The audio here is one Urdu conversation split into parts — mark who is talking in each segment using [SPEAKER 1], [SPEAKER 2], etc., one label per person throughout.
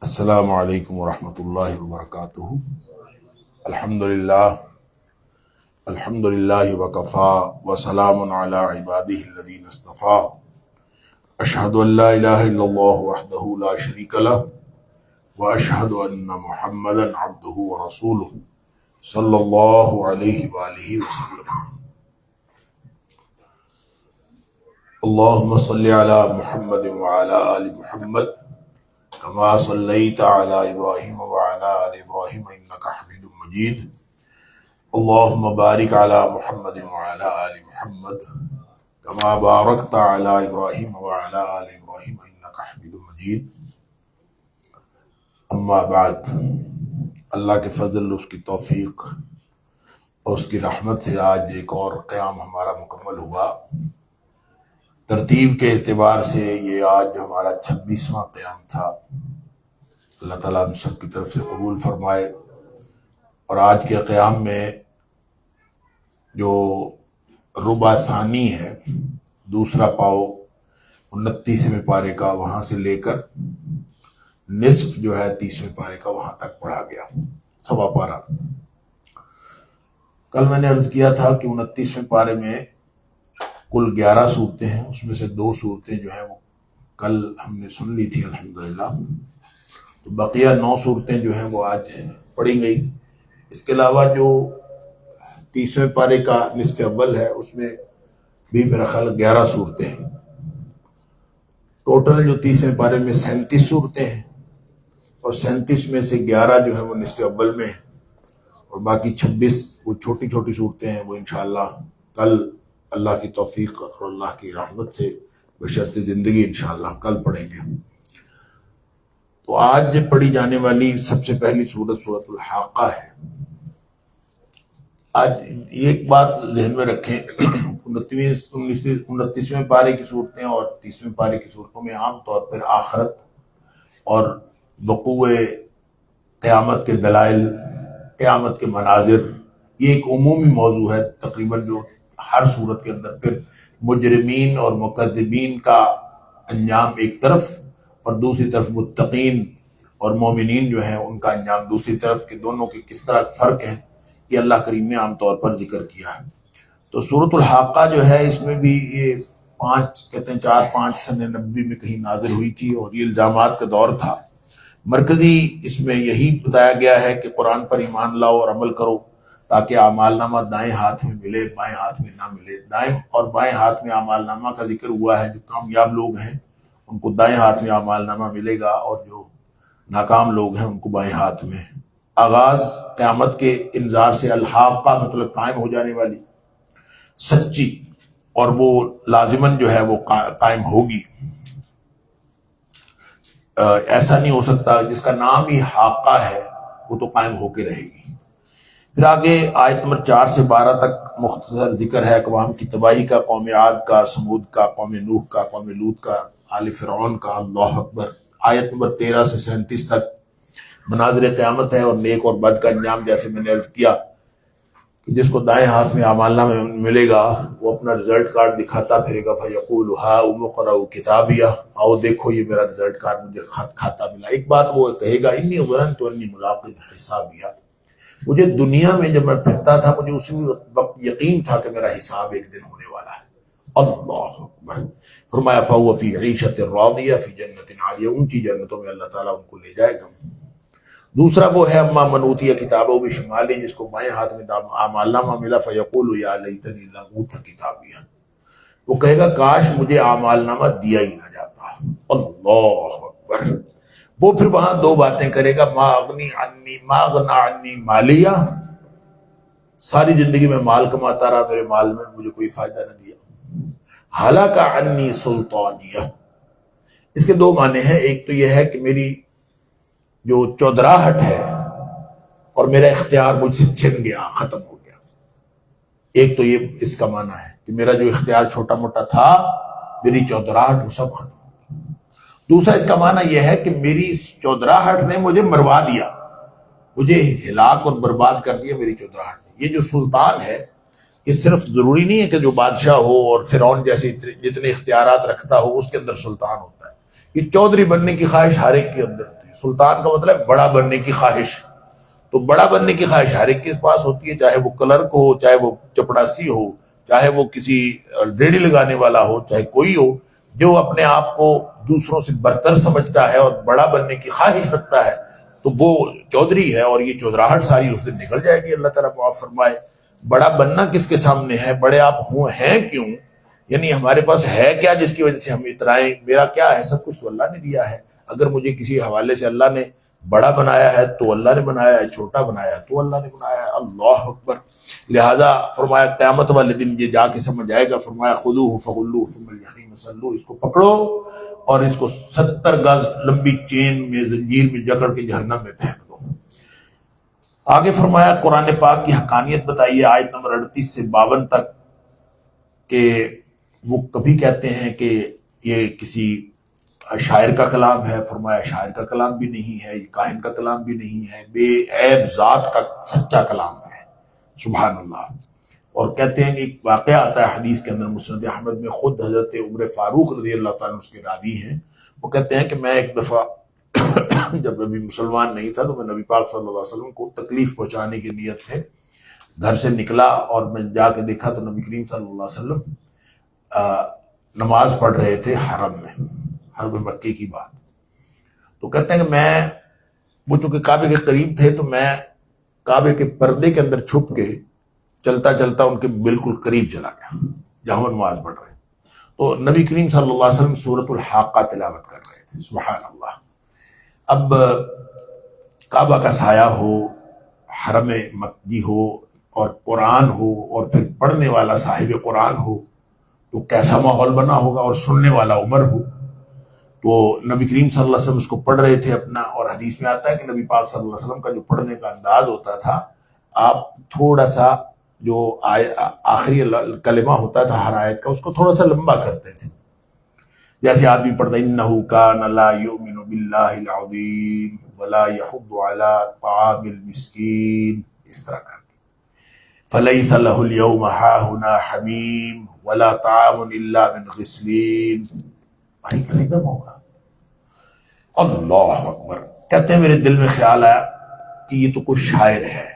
[SPEAKER 1] السلام علیکم ورحمۃ اللہ وبرکاتہ۔ الحمد للہ وکفا وسلام علی عبادہ الذین اصطفیٰ۔ اشہد ان لا الہ الا اللہ وحدہ لا شریک لہ واشہد ان محمدا عبدہ ورسولہ صلی اللہ علیہ وآلہ وسلم۔ اللہم صلی علی محمد وعلی آل محمد كما صليت على إبراهيم وعلى آل إبراهيم إنك حميد مجيد۔ اللهم بارك على محمد وعلى آل محمد كما باركت على إبراهيم وعلى آل إبراهيم إنك حميد مجيد۔ اما بعد، اللہ کے فضل، اس کی توفیق اور اس کی رحمت سے آج ایک اور قیام ہمارا مکمل ہوا۔ ترتیب کے اعتبار سے یہ آج ہمارا 26واں قیام تھا۔ اللہ تعالیٰ ہم سب کی طرف سے قبول فرمائے۔ اور آج کے قیام میں جو ربع ثانی ہے، دوسرا پاؤ 29ویں پارے کا، وہاں سے لے کر نصف جو ہے 30ویں پارے کا، وہاں تک پڑھا گیا، سوا پارہ۔ کل میں نے عرض کیا تھا کہ 29ویں پارے میں کل 11 صورتیں ہیں، اس میں سے 2 صورتیں جو ہیں وہ کل ہم نے سن لی تھی الحمدللہ، تو بقیہ 9 صورتیں جو ہیں وہ آج پڑھی گئی۔ اس کے علاوہ جو 30ویں پارے کا نصف اول ہے، اس میں بھی میرا خیال 11 صورتیں ہیں۔ ٹوٹل جو 30ویں پارے میں 37 صورتیں ہیں، اور 37 میں سے 11 جو ہیں وہ نصف اول میں ہیں، اور باقی 26 وہ چھوٹی چھوٹی صورتیں ہیں، وہ انشاءاللہ کل اللہ کی توفیق اور اللہ کی رحمت سے بشرط زندگی انشاءاللہ کل پڑھیں گے۔ تو آج پڑھی جانے والی سب سے پہلی سورت سورۃ الحاقہ ہے۔ آج ایک بات ذہن میں رکھیں، 29ویں پارے کی صورتیں اور 30ویں پارے کی صورتوں میں عام طور پر آخرت اور وقوع قیامت کے دلائل، قیامت کے مناظر، یہ ایک عمومی موضوع ہے تقریباً، جو ہر صورت کے اندر پھر مجرمین اور مکذبین کا انجام ایک طرف، اور دوسری طرف متقین اور مومنین جو ہیں ان کا انجام دوسری طرف، کے دونوں کے کس طرح فرق ہے، یہ اللہ کریم نے عام طور پر ذکر کیا ہے۔ تو سورۃ الحاقہ جو ہے، اس میں بھی یہ 4-5 سن نبوی میں کہیں نازل ہوئی تھی، اور یہ الزامات کا دور تھا۔ مرکزی اس میں یہی بتایا گیا ہے کہ قرآن پر ایمان لاؤ اور عمل کرو، تاکہ اعمال نامہ دائیں ہاتھ میں ملے، بائیں ہاتھ میں نہ ملے۔ دائیں اور بائیں ہاتھ میں اعمال نامہ کا ذکر ہوا ہے۔ جو کامیاب لوگ ہیں ان کو دائیں ہاتھ میں اعمال نامہ ملے گا، اور جو ناکام لوگ ہیں ان کو بائیں ہاتھ میں۔ آغاز قیامت کے انذار سے، الحاقہ مطلب قائم ہو جانے والی، سچی، اور وہ لازماً جو ہے وہ قائم ہوگی۔ ایسا نہیں ہو سکتا جس کا نام ہی حاقہ ہے وہ تو قائم ہو کے رہے گی۔ پھر آگے آیت نمبر 4 سے 12 تک مختصر ذکر ہے اقوام کی تباہی کا، قوم عاد کا، سمود کا، قوم نوح کا، قوم لوط کا، آل فرعون کا۔ اللہ اکبر۔ آیت نمبر 13 سے 37 تک مناظر قیامت ہے اور نیک اور بد کا انجام۔ جیسے میں نے عرض کیا کہ جس کو دائیں ہاتھ میں اعمال نامہ ملے گا وہ اپنا رزلٹ کارڈ دکھاتا پھرے گا، فیقول ہاؤم اقرؤوا کتابیہ، آؤ دیکھو یہ میرا رزلٹ کارڈ، مجھے خط کھاتا ملا۔ ایک بات وہ کہے گا، انی ظننت انی ملاق حسابیہ، مجھے دنیا میں جب میں پھرتا تھا مجھے اسی وقت یقین تھا کہ میرا حساب ایک دن ہونے والا ہے۔ اللہ اکبر۔ فرمایا فہو فی عیشۃ راضیہ فی جنۃ عالیہ، اونچی جنتوں میں اللہ تعالیٰ ان کو لے جائے گا۔ دوسرا وہ ہے اما من اوتی کتابہ بشمالہ، جس کو بائیں ہاتھ میں اعمال نامہ ملا، فیقول یا لیتنی لم اوت کتابیہ، وہ کہے گا کاش مجھے اعمال نامہ دیا ہی نہ جاتا۔ اللہ اکبر۔ وہ پھر وہاں 2 باتیں کرے گا، ما اغنی عنی مالیہ، ساری زندگی میں مال کماتا رہا، میرے مال میں مجھے کوئی فائدہ نہ دیا۔ ہلاک عنی سلطانیہ، اس کے 2 معنی ہیں۔ ایک تو یہ ہے کہ میری جو چودراہٹ ہے اور میرا اختیار مجھ سے چھن گیا، ختم ہو گیا۔ ایک تو یہ اس کا معنی ہے کہ میرا جو اختیار چھوٹا موٹا تھا، میری چودراہٹ وہ سب ختم ہو گئی۔ دوسرا اس کا معنی یہ ہے کہ میری چودراہٹ نے مجھے مروا دیا، مجھے ہلاک اور برباد کر دیا میری چودراہٹ نے۔ یہ جو سلطان ہے یہ صرف ضروری نہیں ہے کہ جو بادشاہ ہو اور فرعون جیسے جتنے اختیارات رکھتا ہو اس کے اندر سلطان ہوتا ہے. یہ چودھری بننے کی خواہش ہر ایک کے اندر ہوتی ہے. سلطان کا مطلب ہے بڑا بننے کی خواہش. تو بڑا بننے کی خواہش ہر ایک کے پاس ہوتی ہے, چاہے وہ کلرک ہو, چاہے وہ چپڑاسی ہو, چاہے وہ کسی ریڑھی لگانے والا ہو, چاہے کوئی ہو جو اپنے آپ کو دوسروں سے برتر سمجھتا ہے اور بڑا بننے کی خواہش رکھتا ہے تو وہ چودھری ہے, اور یہ چودراہٹ ساری اس دن نکل جائے گی. اللہ تعالیٰ معاف فرمائے. بڑا بننا کس کے سامنے ہے؟ بڑے آپ ہیں کیوں؟ یعنی ہمارے پاس ہے کیا جس کی وجہ سے ہم اترائیں؟ میرا کیا ہے؟ سب کچھ تو اللہ نے دیا ہے. اگر مجھے کسی حوالے سے اللہ نے بڑا بنایا ہے تو اللہ نے بنایا ہے, چھوٹا بنایا ہے تو اللہ نے بنایا ہے. اللہ اکبر. لہذا فرمایا قیامت والے دن یہ جا کے سمجھ آئے گا. فرمایا خذوہ فغلوہ ثم الجحیم صلوہ, اس کو پکڑو اور اس کو 70 گز لمبی چین میں زنجیر میں جکڑ کے جہنم میں پھینک دو. آگے فرمایا قرآن پاک کی حقانیت بتائیے آیت نمبر 38 سے 52 تک کہ وہ کبھی کہتے ہیں کہ یہ کسی شاعر کا کلام ہے. فرمایا شاعر کا کلام بھی نہیں ہے, یہ کاہن کا کلام بھی نہیں ہے, بے عیب ذات کا سچا کلام ہے. سبحان اللہ. اور کہتے ہیں کہ ایک واقعہ آتا ہے حدیث کے اندر مسند احمد میں, خود حضرت عمر فاروق رضی اللہ تعالیٰ اس کے راوی ہیں. وہ کہتے ہیں کہ میں ایک دفعہ جب ابھی مسلمان نہیں تھا تو میں نبی پاک صلی اللہ علیہ وسلم کو تکلیف پہنچانے کی نیت سے گھر سے نکلا, اور میں جا کے دیکھا تو نبی کریم صلی اللہ علیہ وسلم نماز پڑھ رہے تھے حرم میں, حرم مکی کی بات. تو کہتے ہیں کہ میں وہ چونکہ کعبے کے قریب تھے تو میں کعبے کے پردے کے اندر چھپ کے چلتا چلتا ان کے بالکل قریب چلا گیا جہاں وہ نماز پڑھ رہے. تو نبی کریم صلی اللہ علیہ وسلم سورۃ الحاقہ تلاوت کر رہے تھے. سبحان اللہ. اب کعبہ کا سایہ ہو, حرم مکی ہو, اور قرآن ہو, اور پھر پڑھنے والا صاحب قرآن ہو تو کیسا ماحول بنا ہوگا, اور سننے والا عمر ہو. تو نبی کریم صلی اللہ علیہ وسلم اس کو پڑھ رہے تھے اپنا, اور حدیث میں آتا ہے کہ نبی پاک صلی اللہ علیہ وسلم کا جو پڑھنے کا انداز ہوتا تھا, آپ تھوڑا سا جو آخری کلمہ ہوتا تھا ہر آیت کا اس کو تھوڑا سا لمبا کرتے تھے. جیسے آدمی پڑھتا انہ کان لا یؤمن باللہ العظیم ولا یحض علی طعام المسکین, اس طرح کر کے فلیس لہ اليوم ہاہنا حمیم ولا طعام الا من غسلین. بھائی ردم ہوگا. اللہ اکبر. کہتے ہیں میرے دل میں خیال آیا کہ یہ تو کوئی شاعر ہے,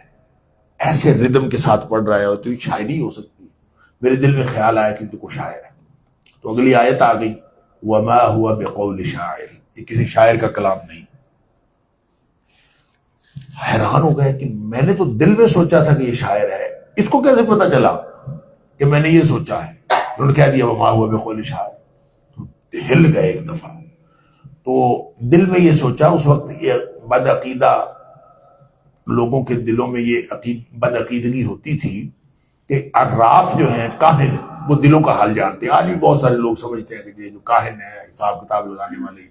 [SPEAKER 1] ایسے ردم کے ساتھ پڑھ رہا ہے تو یہ شاعری ہو سکتی ہے. میرے دل میں خیال آیا کہ یہ تو کوئی شاعر ہے. تو اگلی آیت آ گئی وما هو بقول شاعر, یہ کسی شاعر کا کلام نہیں. حیران ہو گئے کہ میں نے تو دل میں سوچا تھا کہ یہ شاعر ہے, اس کو کیسے پتا چلا کہ میں نے یہ سوچا ہے؟ انہوں نے کہہ دیا وما هو بقول شاعر. تو ہل گئے ایک دفعہ. تو دل میں یہ سوچا, اس وقت یہ بد عقیدہ لوگوں کے دلوں میں یہ بد عقیدگی ہوتی تھی کہ عراف جو ہیں کاہن وہ دلوں کا حال جانتے ہیں. آج بھی بہت سارے لوگ سمجھتے ہیں کہ یہ جو کاہن ہے حساب کتاب لگانے والے,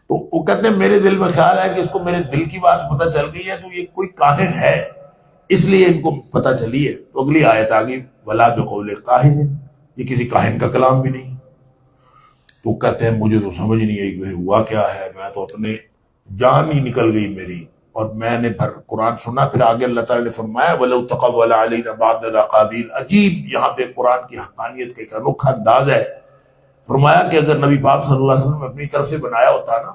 [SPEAKER 1] تو وہ کہتے ہیں میرے دل میں خیال ہے کہ اس کو میرے دل کی بات پتہ چل گئی ہے تو یہ کوئی کاہن ہے, اس لیے ان کو پتہ چلی ہے. تو اگلی آیت آ گئی ولا بقول کاہن, یہ کسی کاہن کا کلام بھی نہیں. تو کہتے ہیں مجھے تو سمجھ نہیں آئی کہ ہوا کیا ہے, میں تو اپنے جان ہی نکل گئی میری, اور میں نے پھر قرآن سنا. پھر آگے اللہ تعالیٰ نے فرمایا وَلَوْ تَقَوَّلَ عَلَيْنَا بَعْضَ الْأَقَاوِيلِ. عجیب یہاں پہ قرآن کی حقانیت کا ایک انوکھا انداز ہے. فرمایا کہ اگر نبی پاک صلی اللہ علیہ وسلم اپنی طرف سے بنایا ہوتا نا,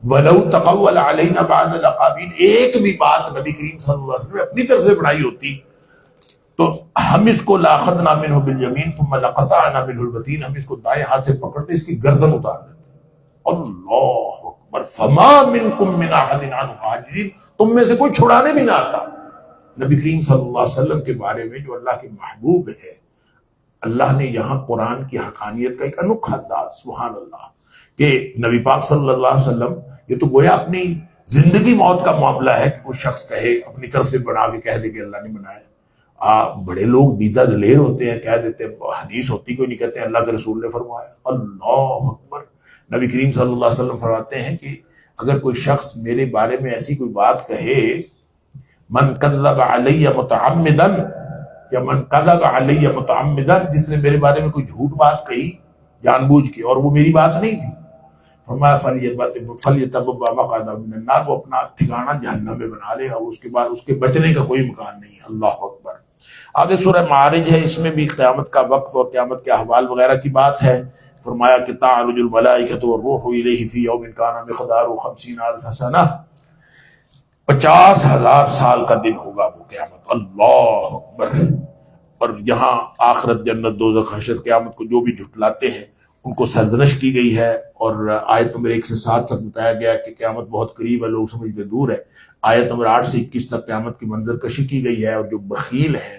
[SPEAKER 1] وَلَوْ تَقَوَّلَ عَلَيْنَا بَعْضَ الْأَقَاوِيلِ, ایک بھی بات نبی کریم صلی اللہ علیہ وسلم نے اپنی طرف سے بنائی ہوتی تو ہم اس کو لَأَخَذْنَا مِنْهُ بِالْيَمِينِ ثُمَّ لَقَطَعْنَا مِنْهُ الْوَتِينَ, ہم اس کو دائیں ہاتھ سے پکڑتے اس کی گردن اتار دیتے. اللہ اکبر. فما منکم من احد عنہ حاجزین, تم میں سے کوئی چھڑانے بھی نہ آتا. نبی کریم صلی اللہ علیہ وسلم کے بارے میں جو اللہ کے محبوب ہے, اللہ نے یہاں قرآن کی حقانیت کا ایک انوکھا انداز, سبحان اللہ, کہ نبی پاک صلی اللہ علیہ وسلم یہ تو گویا اپنی زندگی موت کا معاملہ ہے کہ کوئی شخص کہے اپنی طرف سے بنا کے کہہ دے کہ اللہ نے بنایا. بڑے لوگ دیدہ دلیر ہوتے ہیں, کہہ دیتے ہیں حدیث ہوتی کوئی نہیں, کہتے ہیں اللہ کے رسول نے فرمایا. اللہ اکبر. نبی کریم صلی اللہ علیہ وسلم فرماتے ہیں کہ اگر کوئی شخص میرے بارے میں ایسی کوئی بات کہے, من کذب علی متعمدا, یا من کذب علی متعمدا, جس نے میرے بارے میں کوئی جھوٹ بات کہی جان بوجھ کے اور وہ میری بات نہیں تھی, فرمایا فلیتبوأ مقعدہ من النار, وہ اپنا ٹھکانہ جہنم میں بنا لے گا, اس کے بعد اس کے بچنے کا کوئی مکان نہیں. اللہ اکبر. آگے سورہ معارج ہے، اس میں بھی قیامت کا وقت اور قیامت کے احوال وغیرہ کی بات ہے۔ فرمایا کہ تعرج الملائکۃ والروح الیہ فی یوم کان مقدارہ 50,000 سنہ، 50,000 سال کا دن ہوگا وہ قیامت۔ اللہ اکبر۔ اور یہاں آخرت، جنت، دوزخ، حشر، قیامت کو جو بھی جھٹلاتے ہیں ان کو سرزنش کی گئی ہے، اور آیت نمبر 1 سے 7 تک بتایا گیا کہ قیامت بہت قریب ہے، لوگ سمجھتے دور ہے۔ آیت نمبر 8 سے 21 تک قیامت کی منظر کشی کی گئی ہے، اور جو بخیل ہیں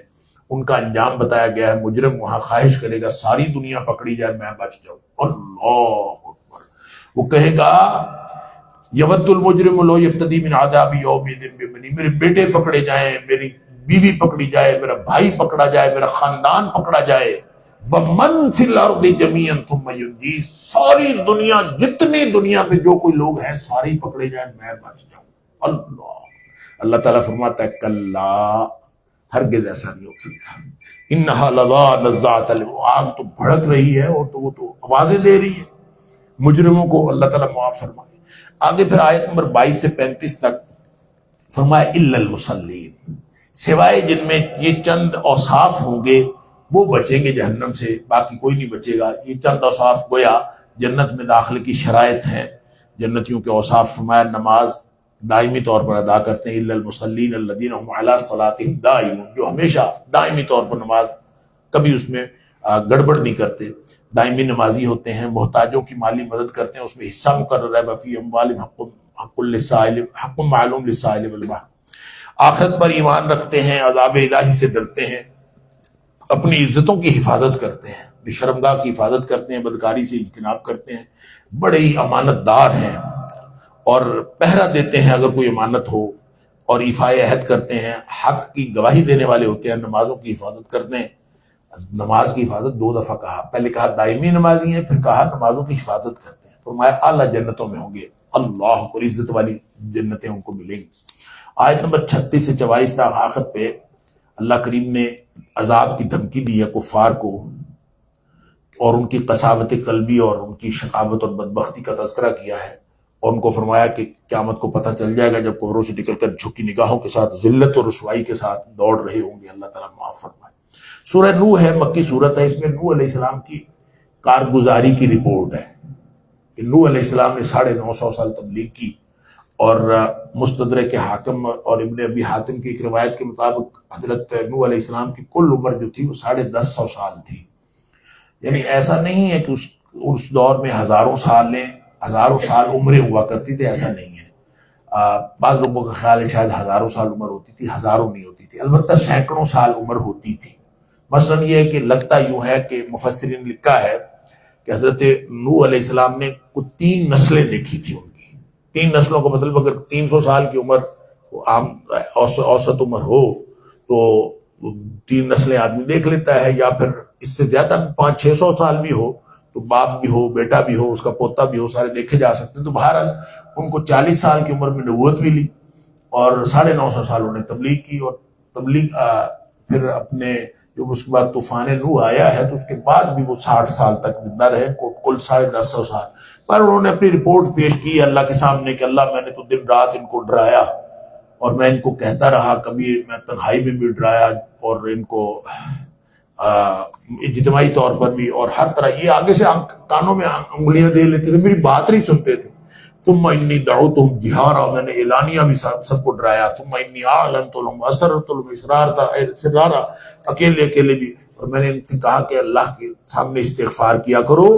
[SPEAKER 1] ان کا انجام بتایا گیا ہے۔ مجرم وہاں خواہش کرے گا ساری دنیا پکڑی جائے میں بچ جاؤں۔ اللہ اکبر۔ وہ کہے گا یود المجرم لو یفتدی من عذاب یومئذ ببنی، میرے بیٹے پکڑے جائیں، میری بیوی پکڑی جائے، میرا بھائی پکڑا جائے، میرا خاندان پکڑا جائے، ومن فی الارض جمیعا ثم ینجی، ساری دنیا، جتنی دنیا پہ جو کوئی لوگ ہیں ساری پکڑے جائیں میں بچ جاؤں۔ اللہ تعالیٰ فرماتا ہے کلا، ہرگز ایسا نہیں ہو سکتا۔ انہا لظی نزاعۃ للشویٰ، آگ تو بھڑک رہی ہے اور تو وہ تو آوازیں دے رہی ہے۔ مجرموں کو اللہ تعالیٰ معاف فرمائے۔ آگے پھر آیت نمبر 22 سے 35 تک فرمایا الا المصلین، سوائے جن میں یہ چند اوصاف ہوں گے وہ بچیں گے جہنم سے، باقی کوئی نہیں بچے گا۔ یہ چند اوصاف گویا جنت میں داخلے کی شرائط ہیں جنتیوں کے اوصاف۔ فرمایا نماز دائمی طور پر ادا کرتے ہیں، الا المصلین الذین هم علی صلاتهم دائمون، جو ہمیشہ دائمی طور پر نماز، کبھی اس میں گڑبڑ نہیں کرتے، دائمی نمازی ہوتے ہیں۔ محتاجوں کی مالی مدد کرتے ہیں، اس میں حصہ مقرر ہے، وفی اموالہم حق للسائل، حق معلوم للسائل والمحروم۔ آخرت پر ایمان رکھتے ہیں، عذاب الہی سے ڈرتے ہیں، اپنی عزتوں کی حفاظت کرتے ہیں، اپنی شرمگاہ کی حفاظت کرتے ہیں، بدکاری سے اجتناب کرتے ہیں، بڑے ہی امانت دار ہیں، اور پہرا دیتے ہیں اگر کوئی امانت ہو، اور ایفاء عہد کرتے ہیں، حق کی گواہی دینے والے ہوتے ہیں، نمازوں کی حفاظت کرتے ہیں۔ نماز کی حفاظت 2 دفعہ کہا، پہلے کہا دائمی نمازی ہیں، پھر کہا نمازوں کی حفاظت کرتے ہیں۔ فرمایا اعلیٰ جنتوں میں ہوں گے، اللہ کو عزت والی جنتیں ان کو ملیں گی۔ آیت نمبر 36 سے 44 تک آخر پہ اللہ کریم نے عذاب کی دھمکی دی ہے کفار کو، اور ان کی قساوت قلبی اور ان کی شقاوت اور بدبختی کا تذکرہ کیا ہے، اور ان کو فرمایا کہ قیامت کو پتہ چل جائے گا جب قبروں سے نکل کر جھکی نگاہوں کے ساتھ، ذلت اور رسوائی کے ساتھ دوڑ رہے ہوں گے۔ اللہ تعالیٰ معاف فرمائے۔ سورہ نوح ہے، مکی صورت ہے، اس میں نوح علیہ السلام کی کارگزاری کی رپورٹ ہے کہ نوح علیہ السلام نے 950 سال تبلیغ کی، اور مستدرک حاکم اور ابن ابی حاتم کی ایک روایت کے مطابق حضرت نوح علیہ السلام کی کل عمر جو تھی وہ 150 سال تھی۔ یعنی ایسا نہیں ہے کہ اس دور میں ہزاروں سال عمریں ہوا کرتی تھی، ایسا نہیں ہے۔ بعض لوگوں کا خیال ہے شاید ہزاروں سال عمر ہوتی تھی، ہزاروں نہیں ہوتی تھی، البتہ سینکڑوں سال عمر ہوتی تھی۔ مثلا یہ ہے کہ لگتا یوں ہے کہ مفسرین نے لکھا ہے کہ حضرت نوح علیہ السلام نے 3 نسلیں دیکھی تھی ان کی۔ 3 نسلوں کا مطلب اگر 300 سال کی عمر عام اوسط عمر ہو تو 3 نسلیں آدمی دیکھ لیتا ہے، یا پھر اس سے زیادہ 500-600 سال بھی ہو تو باپ بھی ہو، بیٹا بھی ہو، اس کا پوتا بھی ہو، سارے دیکھے جا سکتے ہیں۔ تو بہرحال ان کو 40 سال کی عمر میں نبوت ملی، اور 950 سال انہوں نے تبلیغ کی، اور تبلیغ پھر اپنے جو اس کے بعد طوفان نوح آیا ہے تو اس کے بعد بھی وہ 60 سال تک زندہ رہے، کل 150 سال۔ پر انہوں نے اپنی رپورٹ پیش کی اللہ کے سامنے کہ اللہ میں نے تو دن رات ان کو ڈرایا، اور میں ان کو کہتا رہا، کبھی میں تنہائی میں بھی ڈرایا، اور ان کو اجتماعی طور پر بھی، اور ہر طرح یہ آگے سے کانوں میں انگلیاں دے لیتے تھے، میری بات نہیں سنتے تھے۔ ثم انی دعوتہم جہارا، میں نے اعلانیہ بھی سب کو ڈرایا۔ ثم انی اعلنت لہم واسررت لہم اسرارا، اکیلے بھی، اور میں نے ان سے کہا کہ اللہ کے سامنے استغفار کیا کرو،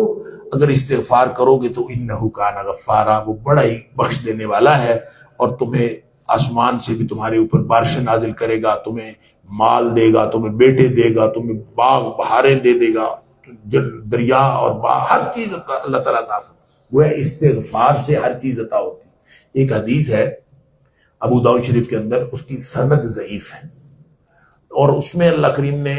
[SPEAKER 1] اگر استغفار کرو گے تو انہ کان غفارا، وہ بڑا ہی بخش دینے والا ہے، اور تمہیں آسمان سے بھی تمہارے اوپر بارشیں نازل کرے گا، تمہیں مال دے گا، تمہیں بیٹے دے گا، تمہیں باغ بہاریں دے دے گا، دریا اور باغ، ہر چیز اللہ تعالیٰ عطا فرمائے۔ وہ استغفار سے ہر چیز عطا ہوتی۔ ایک حدیث ہے ابو داؤد شریف کے اندر، اس کی سند ضعیف ہے، اور اس میں اللہ کریم نے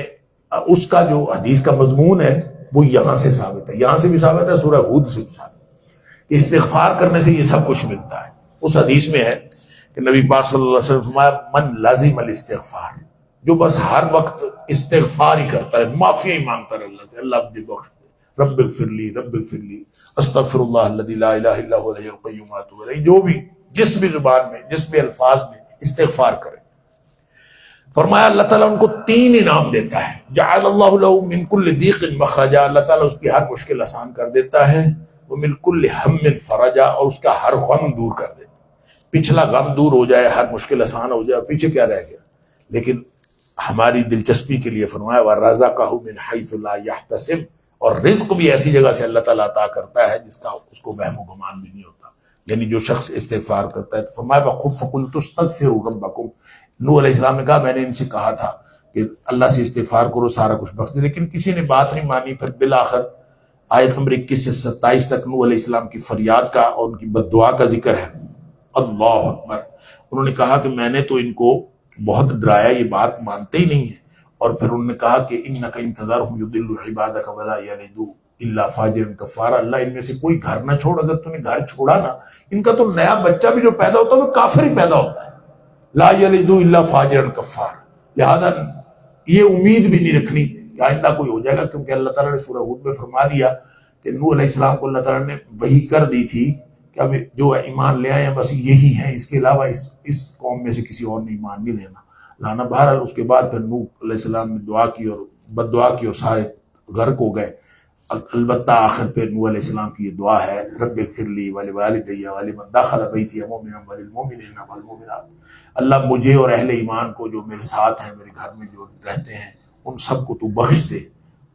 [SPEAKER 1] اس کا جو حدیث کا مضمون ہے وہ یہاں سے ثابت ہے، یہاں سے بھی ثابت ہے، سورہ ہود سے بھی ثابت ہے کہ استغفار کرنے سے یہ سب کچھ ملتا ہے۔ اس حدیث میں ہے کہ نبی پاک صلی اللہ علیہ وسلم فرمایا من لازم الاستغفار، جو بس ہر وقت استغفار ہی کرتا رہے، معافی ہی مانگتا رہے اللہ سے، اللہ مجھے بخش دے، رب اغفر لی رب اغفر لی، استغفر اللہ الذی لا الہ الا هو الحی القیوم واتوب الیہ، جو بھی جس بھی زبان میں جس بھی الفاظ میں استغفار کرے۔ فرمایا اللہ تعالیٰ ان کو 3 انعام دیتا ہے. جعل اللہ له من كل ضيق مخرجا، اللہ تعالیٰ اس کی ہر مشکل آسان کر دیتا ہے. ومن كل هم فرجا، اور اس کا ہر غم دور کر دیتا ہے. پچھلا غم دور ہو جائے، ہر مشکل آسان ہو جائے، پیچھے کیا رہ گیا. لیکن ہماری دلچسپی کے لیے فرمایا وَرَزَقَهُ مِنْ حَيْثُ لَا يَحْتَسِبُ، اور رزق بھی ایسی جگہ سے اللہ تعالیٰ عطا کرتا ہے جس کا اس کو وہم و گمان بھی نہیں ہوتا. یعنی جو شخص استغفار کرتا ہے، تو فرمایا فَقُلْتُ اسْتَغْفِرُوا رَبَّكُمْ، نوح علیہ السلام نے کہا میں نے ان سے کہا تھا کہ اللہ سے استغفار کرو، سارا کچھ بخش دے، لیکن کسی نے بات نہیں مانی. پھر بالآخر آیت نمبر 21 سے 27 تک نوح علیہ السلام کی فریاد کا اور ان کی بد دعا کا ذکر ہے. اللہ اکبر. انہوں نے کہا کہ میں نے تو ان کو بہت ڈرایا، یہ بات مانتے ہی نہیں ہیں. اور پھر انہوں نے کہا کہ انک ان تذرهم یضلوا عبادک ولا یلدوا الا فاجرا کفارا، اللہ ان میں سے کوئی گھر نہ چھوڑ، اگر تم نے گھر چھوڑا نا، ان کا تو نیا بچہ بھی جو پیدا ہوتا ہے وہ کافر ہی پیدا ہوتا ہے. لا یلدوا الا فاجرا کفارا، لہذا یہ امید بھی نہیں رکھنی کہ آئندہ کوئی ہو جائے گا، کیونکہ اللہ تعالیٰ نے سورہ ہود میں فرما دیا کہ نوح علیہ السلام کو اللہ تعالیٰ نے وحی کر دی تھی کہ اب جو ایمان لے آئے ہیں بس یہی ہیں، اس کے علاوہ اس قوم میں سے کسی اور نے ایمان نہیں لانا. بہرحال اس کے بعد پھر نوح علیہ السلام نے دعا کی اور بد دعا کی اور سارے غرق ہو گئے. البتہ آخر پہ نوح علیہ السلام کی یہ دعا ہے رب اغفر لی ولوالدی ولمن دخل بیتی مؤمنا وللمؤمنین والمؤمنات، اللہ مجھے اور اہل ایمان کو جو میرے ساتھ ہیں، میرے گھر میں جو رہتے ہیں، ان سب کو تو بخش دے.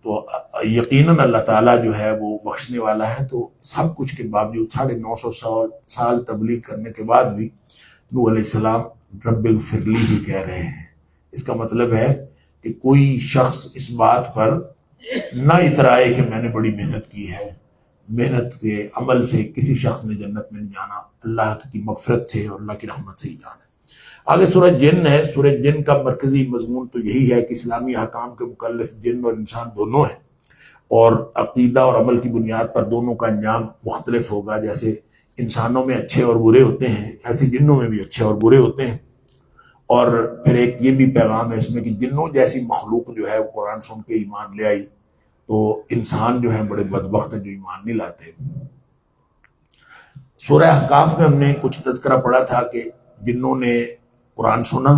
[SPEAKER 1] تو یقیناً اللہ تعالیٰ جو ہے وہ بخشنے والا ہے. تو سب کچھ کے باوجود 950 سال تبلیغ کرنے کے بعد بھی نوح علیہ السلام رب اغفر لی ہی کہہ رہے ہیں. اس کا مطلب ہے کہ کوئی شخص اس بات پر نہ اترائے کہ میں نے بڑی محنت کی ہے، محنت کے عمل سے کسی شخص نے جنت میں نہیں جانا، اللہ کی مغفرت سے اور اللہ کی رحمت سے ہی جانا ہے. آگے سورہ جن ہے. سورہ جن کا مرکزی مضمون تو یہی ہے کہ اسلامی احکام کے مکلف جن اور انسان دونوں ہیں، اور عقیدہ اور عمل کی بنیاد پر دونوں کا انجام مختلف ہوگا. جیسے انسانوں میں اچھے اور برے ہوتے ہیں، ایسے جنوں میں بھی اچھے اور برے ہوتے ہیں. اور پھر ایک یہ بھی پیغام ہے اس میں کہ جنوں جیسی مخلوق جو ہے وہ قرآن سن کے ایمان لے آئی، تو انسان جو ہے بڑے بدبخت ہیں جو ایمان نہیں لاتے. سورہ احقاف میں ہم نے کچھ تذکرہ پڑھا تھا کہ جنوں نے قرآن سنا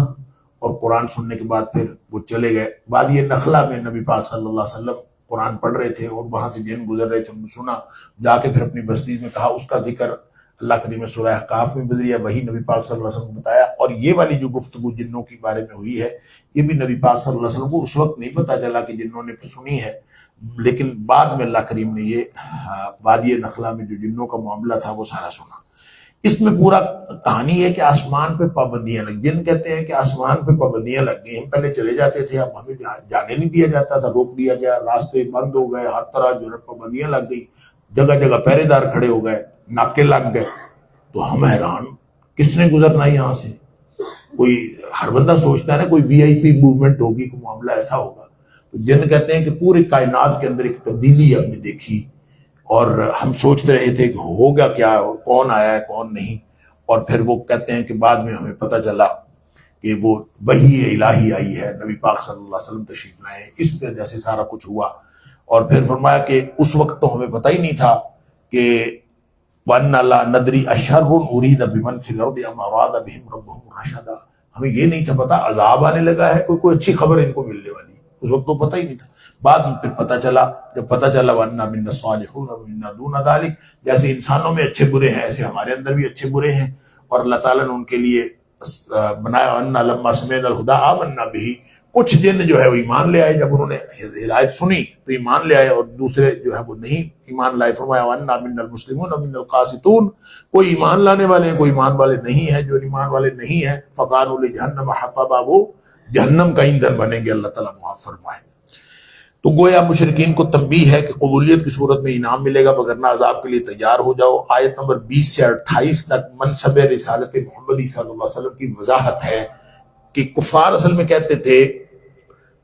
[SPEAKER 1] اور قرآن سننے کے بعد پھر وہ چلے گئے. وادی نخلا میں نبی پاک صلی اللہ علیہ وسلم قرآن پڑھ رہے تھے اور وہاں سے جن گزر رہے تھے، انہوں نے سنا، جا کے پھر اپنی بستی میں کہا. اس کا ذکر اللہ کریم سورہ احقاف میں گزری ہے، وہی نبی پاک صلی اللہ علیہ وسلم کو بتایا. اور یہ والی جو گفتگو جنوں کے بارے میں ہوئی ہے، یہ بھی نبی پاک صلی اللہ علیہ وسلم کو اس وقت نہیں پتا چلا کہ جنوں نے سنی ہے، لیکن بعد میں اللہ کریم نے یہ وادی نخلا میں جو جنوں کا معاملہ تھا وہ سارا سنا. اس میں پورا کہانی ہے کہ آسمان پہ پابندیاں لگ، جن کہتے ہیں کہ آسمان پہ پابندیاں لگ گئی، ہم پہلے چلے جاتے تھے، اب ہمیں جانے نہیں دیا جاتا تھا، روک دیا گیا، راستے بند ہو گئے، ہر طرح جو ہے پابندیاں لگ گئی، جگہ جگہ پہرے دار کھڑے ہو گئے، ناکے لگ گئے. تو ہم حیران، کس نے گزرنا ہے یہاں سے؟ کوئی ہر بندہ سوچتا ہے نا کوئی وی آئی پی موومنٹ ہوگی، کوئی معاملہ ایسا ہوگا. تو جن کہتے ہیں کہ پوری کائنات کے اندر ایک تبدیلی ہم نے دیکھی، اور ہم سوچتے رہے تھے کہ ہوگا کیا اور کون آیا ہے کون نہیں. اور پھر وہ کہتے ہیں کہ بعد میں ہمیں پتہ چلا کہ وہ وحی الہی آئی ہے، نبی پاک صلی اللہ علیہ وسلم تشریف لائے، اس وجہ سے سارا کچھ ہوا. اور پھر فرمایا کہ اس وقت تو ہمیں پتہ ہی نہیں تھا کہ وَأَنَّا لَا نَدْرِي أَشَرٌ أُرِيدَ بِمَنْ فِي الْأَرْضِ أَمْ أَرَادَ بِهِمْ رَبُّهُمْ رَشَدًا. ہمیں یہ نہیں تھا پتا عذاب آنے لگا ہے، کوئی اچھی خبر ان کو ملنے والی ہے، اس وقت تو پتہ ہی نہیں تھا. بعد میں پھر پتہ چلا، جب پتہ چلا وَأَنَّا مِنَّا الصَّالِحُونَ وَمِنَّا دُونَ ذَلِكَ، جیسے انسانوں میں اچھے برے ہیں ایسے ہمارے اندر بھی اچھے برے ہیں. اور اللہ تعالیٰ نے ان کے لیے بنایا وَأَنَّا لَمَّا سَمِعْنَا الْهُدَىٰ آمَنَّا بِهِ. کچھ جن جو ہے وہ ایمان لے آئے، جب انہوں نے ہدایت سنی تو ایمان لے آئے، اور دوسرے جو ہے وہ نہیں ایمان لائے. فرمایا وَأَنَّا مِنَّا الْمُسْلِمُونَ وَمِنَّا الْقَاسِطُونَ. کوئی ایمان لانے والے ہیں، کوئی ایمان والے نہیں ہیں. جو ایمان والے نہیں ہیں فَقَالُوا لِجَهَنَّمَ حَطَبًا، وہ جہنم کا ایندھن بنیں گے، اللہ تعالیٰ معاف فرمائے. تو گویا مشرکین کو تنبیہ ہے کہ قبولیت کی صورت میں انعام ملے گا، وگرنہ عذاب کے لیے تیار ہو جاؤ. آیت نمبر 20 سے 28 تک منصب رسالت محمدی صلی اللہ علیہ وسلم کی وضاحت ہے کہ کفار اصل میں کہتے تھے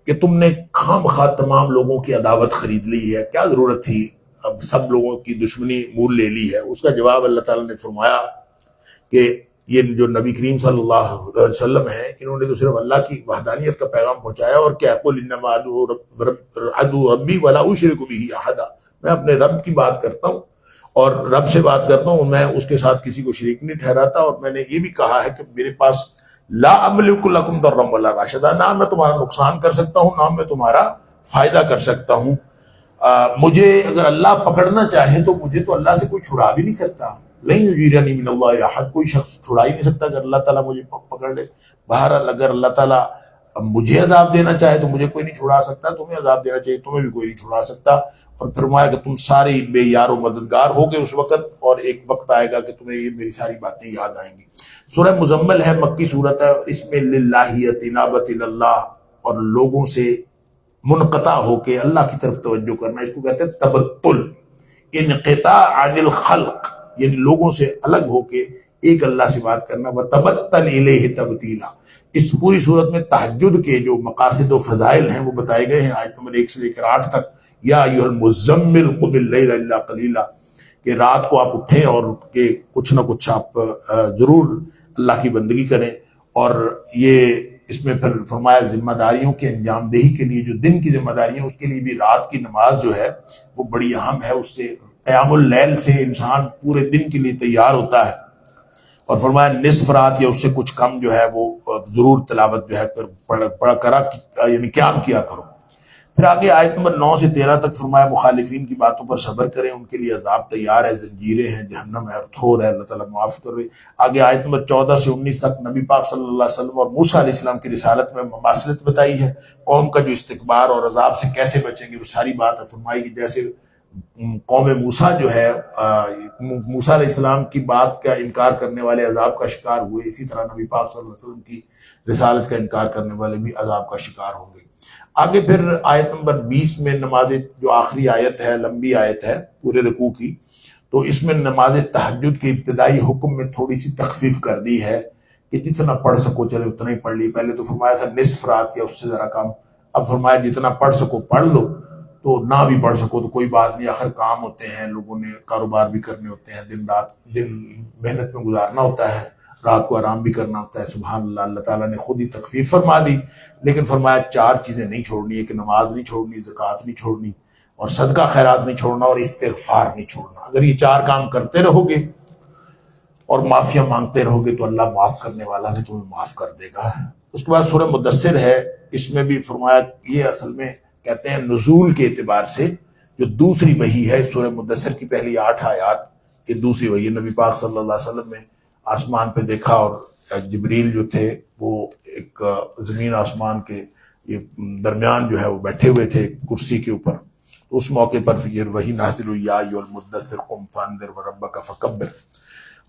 [SPEAKER 1] کہ تم نے خام خواہ تمام لوگوں کی عداوت خرید لی ہے، کیا ضرورت تھی، اب سب لوگوں کی دشمنی مول لے لی ہے. اس کا جواب اللہ تعالیٰ نے فرمایا کہ یہ جو نبی کریم صلی اللہ علیہ وسلم ہیں، انہوں نے تو صرف اللہ کی وحدانیت کا پیغام پہنچایا، اور کیا قل انما ادعو ربی ولا اشرک بہ احدا، میں اپنے رب کی بات کرتا ہوں اور رب سے بات کرتا ہوں، میں اس کے ساتھ کسی کو شریک نہیں ٹھہراتا. اور میں نے یہ بھی کہا ہے کہ میرے پاس لا املک لکم ضرا ولا رشدا، نہ میں تمہارا نقصان کر سکتا ہوں نہ میں تمہارا فائدہ کر سکتا ہوں. مجھے اگر اللہ پکڑنا چاہے تو مجھے تو اللہ سے کوئی چھڑا بھی نہیں سکتا. نہیں یجیرنی من اللہ احد، کوئی شخص چھڑا ہی نہیں سکتا اگر اللہ تعالیٰ مجھے پکڑ لے. بہرحال اگر اللہ تعالیٰ مجھے عذاب دینا چاہے تو مجھے کوئی نہیں چھڑا سکتا، تمہیں عذاب دینا چاہیے تمہیں بھی کوئی نہیں چھڑا سکتا. اور فرمایا کہ تم سارے بے یار و مددگار ہوگے اس وقت، اور ایک وقت آئے گا کہ تمہیں یہ میری ساری باتیں یاد آئیں گی. سورہ مزمل ہے، مکی صورت ہے، اور اس میں للہیت انابت اللہ، اور لوگوں سے منقطع ہو کے اللہ کی طرف توجہ کرنا، اس کو کہتے ہیں تبتل، انقطاع عن الخلق، یعنی لوگوں سے الگ ہو کے ایک اللہ سے بات کرنا. وَتَبَتَّلْ إِلَيْهِ تَبْتِيلًا. اس پوری صورت میں تہجد کے جو مقاصد و فضائل ہیں وہ بتائے گئے ہیں. آیت نمبر 1 سے لے کر 8 تک، یا ایھا المزمل قم اللیل الا قلیلا، کہ رات کو آپ اٹھیں اور کہ کچھ نہ کچھ آپ ضرور اللہ کی بندگی کریں. اور یہ اس میں پھر فرمایا ذمہ داریوں کے انجام دہی کے لیے جو دن کی ذمہ داریاں، اس کے لیے بھی رات کی نماز جو ہے وہ بڑی اہم ہے. اس سے قیام اللیل سے انسان پورے دن کے لیے تیار ہوتا ہے. اور فرمایا نصف رات یا اس سے کچھ کم جو ہے وہ ضرور تلاوت جو ہے پڑھا کرا، یعنی قیام کیا کرو. پھر آگے آیت نمبر 9 سے 13 تک فرمایا مخالفین کی باتوں پر صبر کریں، ان کے لیے عذاب تیار ہے، زنجیریں ہیں، جہنم ہے اور تھور ہے، اللہ تعالیٰ معاف کرے. آگے آیت نمبر 14 سے 19 تک نبی پاک صلی اللہ علیہ وسلم اور موسیٰ علیہ السلام کی رسالت میں مماثلت بتائی ہے. قوم کا جو استکبار اور عذاب سے کیسے بچیں گے وہ ساری بات ہے فرمائی کہ جیسے قوم موسیٰ جو ہے موسیٰ علیہ السلام کی بات کا انکار کرنے والے عذاب کا شکار ہوئے، اسی طرح نبی پاک صلی اللہ علیہ وسلم کی رسالت کا انکار کرنے والے بھی عذاب کا شکار ہوں گے. آگے پھر آیت نمبر 20 میں نماز جو آخری آیت ہے، لمبی آیت ہے پورے رکوع کی، تو اس میں نماز تہجد کے ابتدائی حکم میں تھوڑی سی تخفیف کر دی ہے کہ جتنا پڑھ سکو چلے اتنا ہی پڑھ لی. پہلے تو فرمایا تھا نصف رات یا اس سے ذرا کم، اب فرمایا جتنا پڑھ سکو پڑھ لو، تو نہ بھی پڑھ سکو تو کوئی بات نہیں، آخر کام ہوتے ہیں، لوگوں نے کاروبار بھی کرنے ہوتے ہیں، دن محنت میں گزارنا ہوتا ہے، رات کو آرام بھی کرنا ہوتا ہے. سبحان اللہ، اللہ تعالیٰ نے خود ہی تخفیف فرما دی. لیکن فرمایا 4 چیزیں نہیں چھوڑنی ہے، کہ نماز نہیں چھوڑنی، زکوٰۃ نہیں چھوڑنی، اور صدقہ خیرات نہیں چھوڑنا، اور استغفار نہیں چھوڑنا. اگر یہ 4 کام کرتے رہو گے اور معافیاں مانگتے رہو گے تو اللہ معاف کرنے والا ہے، تمہیں معاف کر دے گا. اس کے بعد سورہ مدثر ہے، اس میں بھی فرمایا یہ اصل میں کہتے ہیں نزول کے اعتبار سے جو دوسری وحی ہے. سورہ مدثر کی پہلی 8 آیات یہ دوسری وحی ہے. نبی پاک صلی اللہ علیہ وسلم نے آسمان پہ دیکھا اور جبریل جو تھے وہ ایک زمین آسمان کے یہ درمیان جو ہے وہ بیٹھے ہوئے تھے کرسی کے اوپر. تو اس موقع پر یہ وحی نازل ہوئی، یا ایھا المدثر قم فانذر وربک فکبر،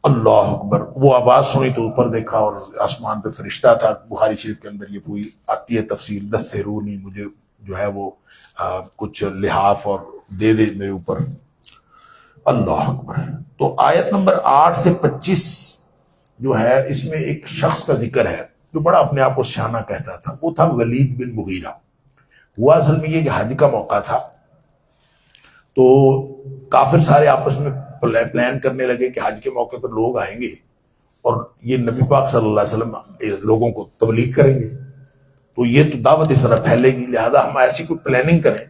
[SPEAKER 1] اللہ اکبر. وہ آواز سنی تو اوپر دیکھا اور آسمان پہ فرشتہ تھا. بخاری شریف کے اندر یہ پوری آتی ہے تفصیل، دثرونی، مجھے جو ہے وہ کچھ لحاف اور دے دے میرے اوپر. اللہ اکبر. تو آیت نمبر 8 سے 25 جو ہے اس میں ایک شخص کا ذکر ہے جو بڑا اپنے آپ کو سیانہ کہتا تھا، وہ تھا ولید بن مغیرہ. ہوا اصل میں یہ کہ حج کا موقع تھا، تو کافر سارے آپس میں پلان کرنے لگے کہ حج کے موقع پر لوگ آئیں گے اور یہ نبی پاک صلی اللہ علیہ وسلم لوگوں کو تبلیغ کریں گے، تو یہ تو دعوت اس طرح پھیلے گی، لہذا ہم ایسی کوئی پلاننگ کریں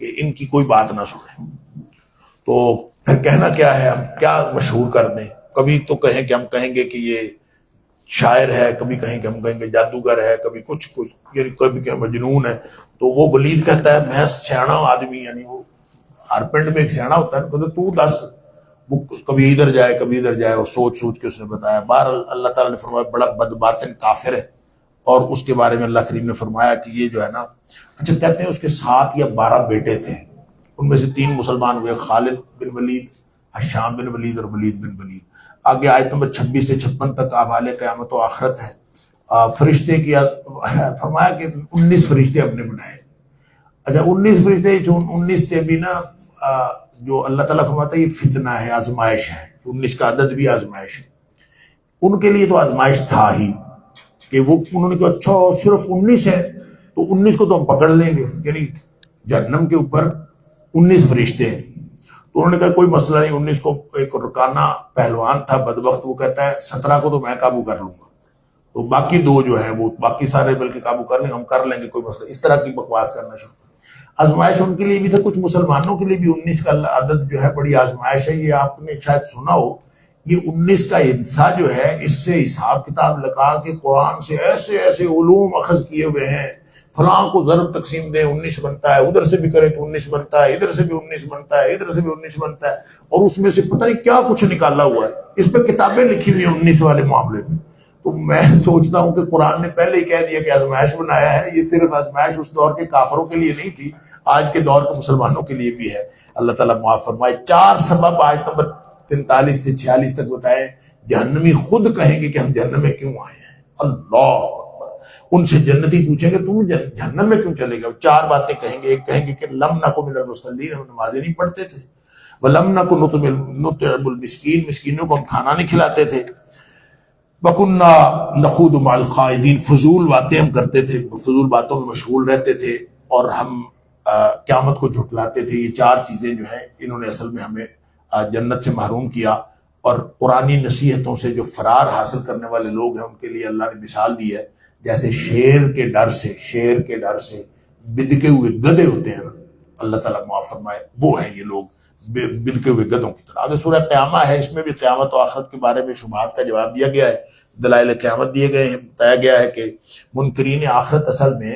[SPEAKER 1] کہ ان کی کوئی بات نہ سنیں. تو پھر کہنا کیا ہے، ہم کیا مشہور کر دیں. کبھی تو کہیں کہ ہم کہیں گے کہ یہ شاعر ہے، کبھی کہیں کہ ہم کہیں گے جادوگر ہے، کبھی کچھ یعنی کبھی کہ مجنون ہے. تو وہ ولید کہتا ہے میں سیاںا آدمی، یعنی وہ ہر پنڈ میں ایک سیاںا ہوتا ہے، کہتے تو دس، وہ کبھی ادھر جائے کبھی ادھر جائے، اور سوچ سوچ کے اس نے بتایا. بہرحال اللہ تعالیٰ نے فرمایا بڑا بدباطن کافر ہے. اور اس کے بارے میں اللہ کریم نے فرمایا کہ یہ جو ہے نا، اچھا کہتے ہیں اس کے 7 یا 12 بیٹے تھے، ان میں سے 3 مسلمان ہوئے، خالد بن ولید، حشام بن ولید اور ولید بن ولید. آگے آیت نمبر 26 سے 56 تک احوال قیامت و آخرت ہے. فرشتے کی فرمایا کہ 19 فرشتے ہم نے بنائے. اچھا 19 فرشتے، جو 19 سے بھی نا جو اللہ تعالیٰ فرماتا ہے یہ فتنہ ہے، آزمائش ہے. 19 کا عدد بھی آزمائش ہے. ان کے لیے تو آزمائش تھا ہی کہ وہ انہوں نے کہا اچھا صرف 19 ہے تو 19 کو تو ہم پکڑ لیں گے، یعنی جہنم کے اوپر 19 فرشتے ہیں. تو انہوں نے کہا کوئی مسئلہ نہیں. 19 کو ایک رکانہ پہلوان تھا بدبخت، وہ کہتا ہے 17 کو تو میں قابو کر لوں گا، تو باقی 2 جو ہیں وہ باقی سارے بلکہ قابو کر لیں، ہم کر لیں گے، کوئی مسئلہ. اس طرح کی بکواس کرنا شروع کر. آزمائش ان کے لیے بھی تھا، کچھ مسلمانوں کے لیے بھی 19 کا عدد جو ہے بڑی آزمائش ہے. یہ آپ نے شاید سنا ہو، یہ 19 کا حصہ جو ہے اس سے حساب کتاب لگا کے قرآن سے ایسے ایسے علوم اخذ کیے ہوئے ہیں، فلاں کو ضرب تقسیم دیں 19 بنتا ہے، ادھر سے بھی کریں تو 19 بنتا ہے، ادھر سے بھی 19 بنتا ہے، ادھر سے بھی 19 بنتا ہے، اور اس میں سے پتہ نہیں کیا کچھ نکالا ہوا ہے، اس پہ کتابیں لکھی ہوئی ہیں 19 والے معاملے میں۔ تو میں سوچتا ہوں کہ قرآن نے پہلے ہی کہہ دیا کہ آزمائش بنایا ہے، یہ صرف آزمائش اس دور کے کافروں کے لیے نہیں تھی، آج کے دور کے مسلمانوں کے لیے بھی ہے۔ اللہ تعالیٰ معاف فرمائے۔ 4 سبب آیت نمبر 43 سے 46 تک بتائے، جہنمی خود کہیں گے کہ ہم جہنم میں کیوں آئے ہیں۔ اللہ اکبر۔ ان سے جنتی پوچھیں گے تم جہنم میں کیوں چلے گئے؟ 4 باتیں کہیں گے۔ ایک کہیں گے کہ لم نکن من المصلین، ہم نمازیں نہیں پڑھتے تھے، ولم نکن نطعم المسکین، مسکینوں کو ہم کھانا نہیں کھلاتے تھے، وَكُنَّا نَخُوضُ مَعَ الْخَائِضِينَ، فضول باتیں ہم کرتے تھے، فضول باتوں میں مشغول رہتے تھے، اور ہم قیامت کو جھٹلاتے تھے۔ یہ 4 چیزیں جو ہیں انہوں نے اصل میں ہمیں جنت سے محروم کیا۔ اور قرآنی نصیحتوں سے جو فرار حاصل کرنے والے لوگ ہیں ان کے لیے اللہ نے مثال دی ہے، جیسے شیر کے ڈر سے بدکے ہوئے گدھے ہوتے ہیں نا، اللہ تعالیٰ معاف فرمائے، وہ ہیں یہ لوگ بدکے ہوئے گدھوں کی طرح۔ آگے سورہ قیامہ ہے، اس میں بھی قیامت و آخرت کے بارے میں شبہات کا جواب دیا گیا ہے، دلائل قیامت دیے گئے ہیں۔ بتایا گیا ہے کہ منکرین آخرت اصل میں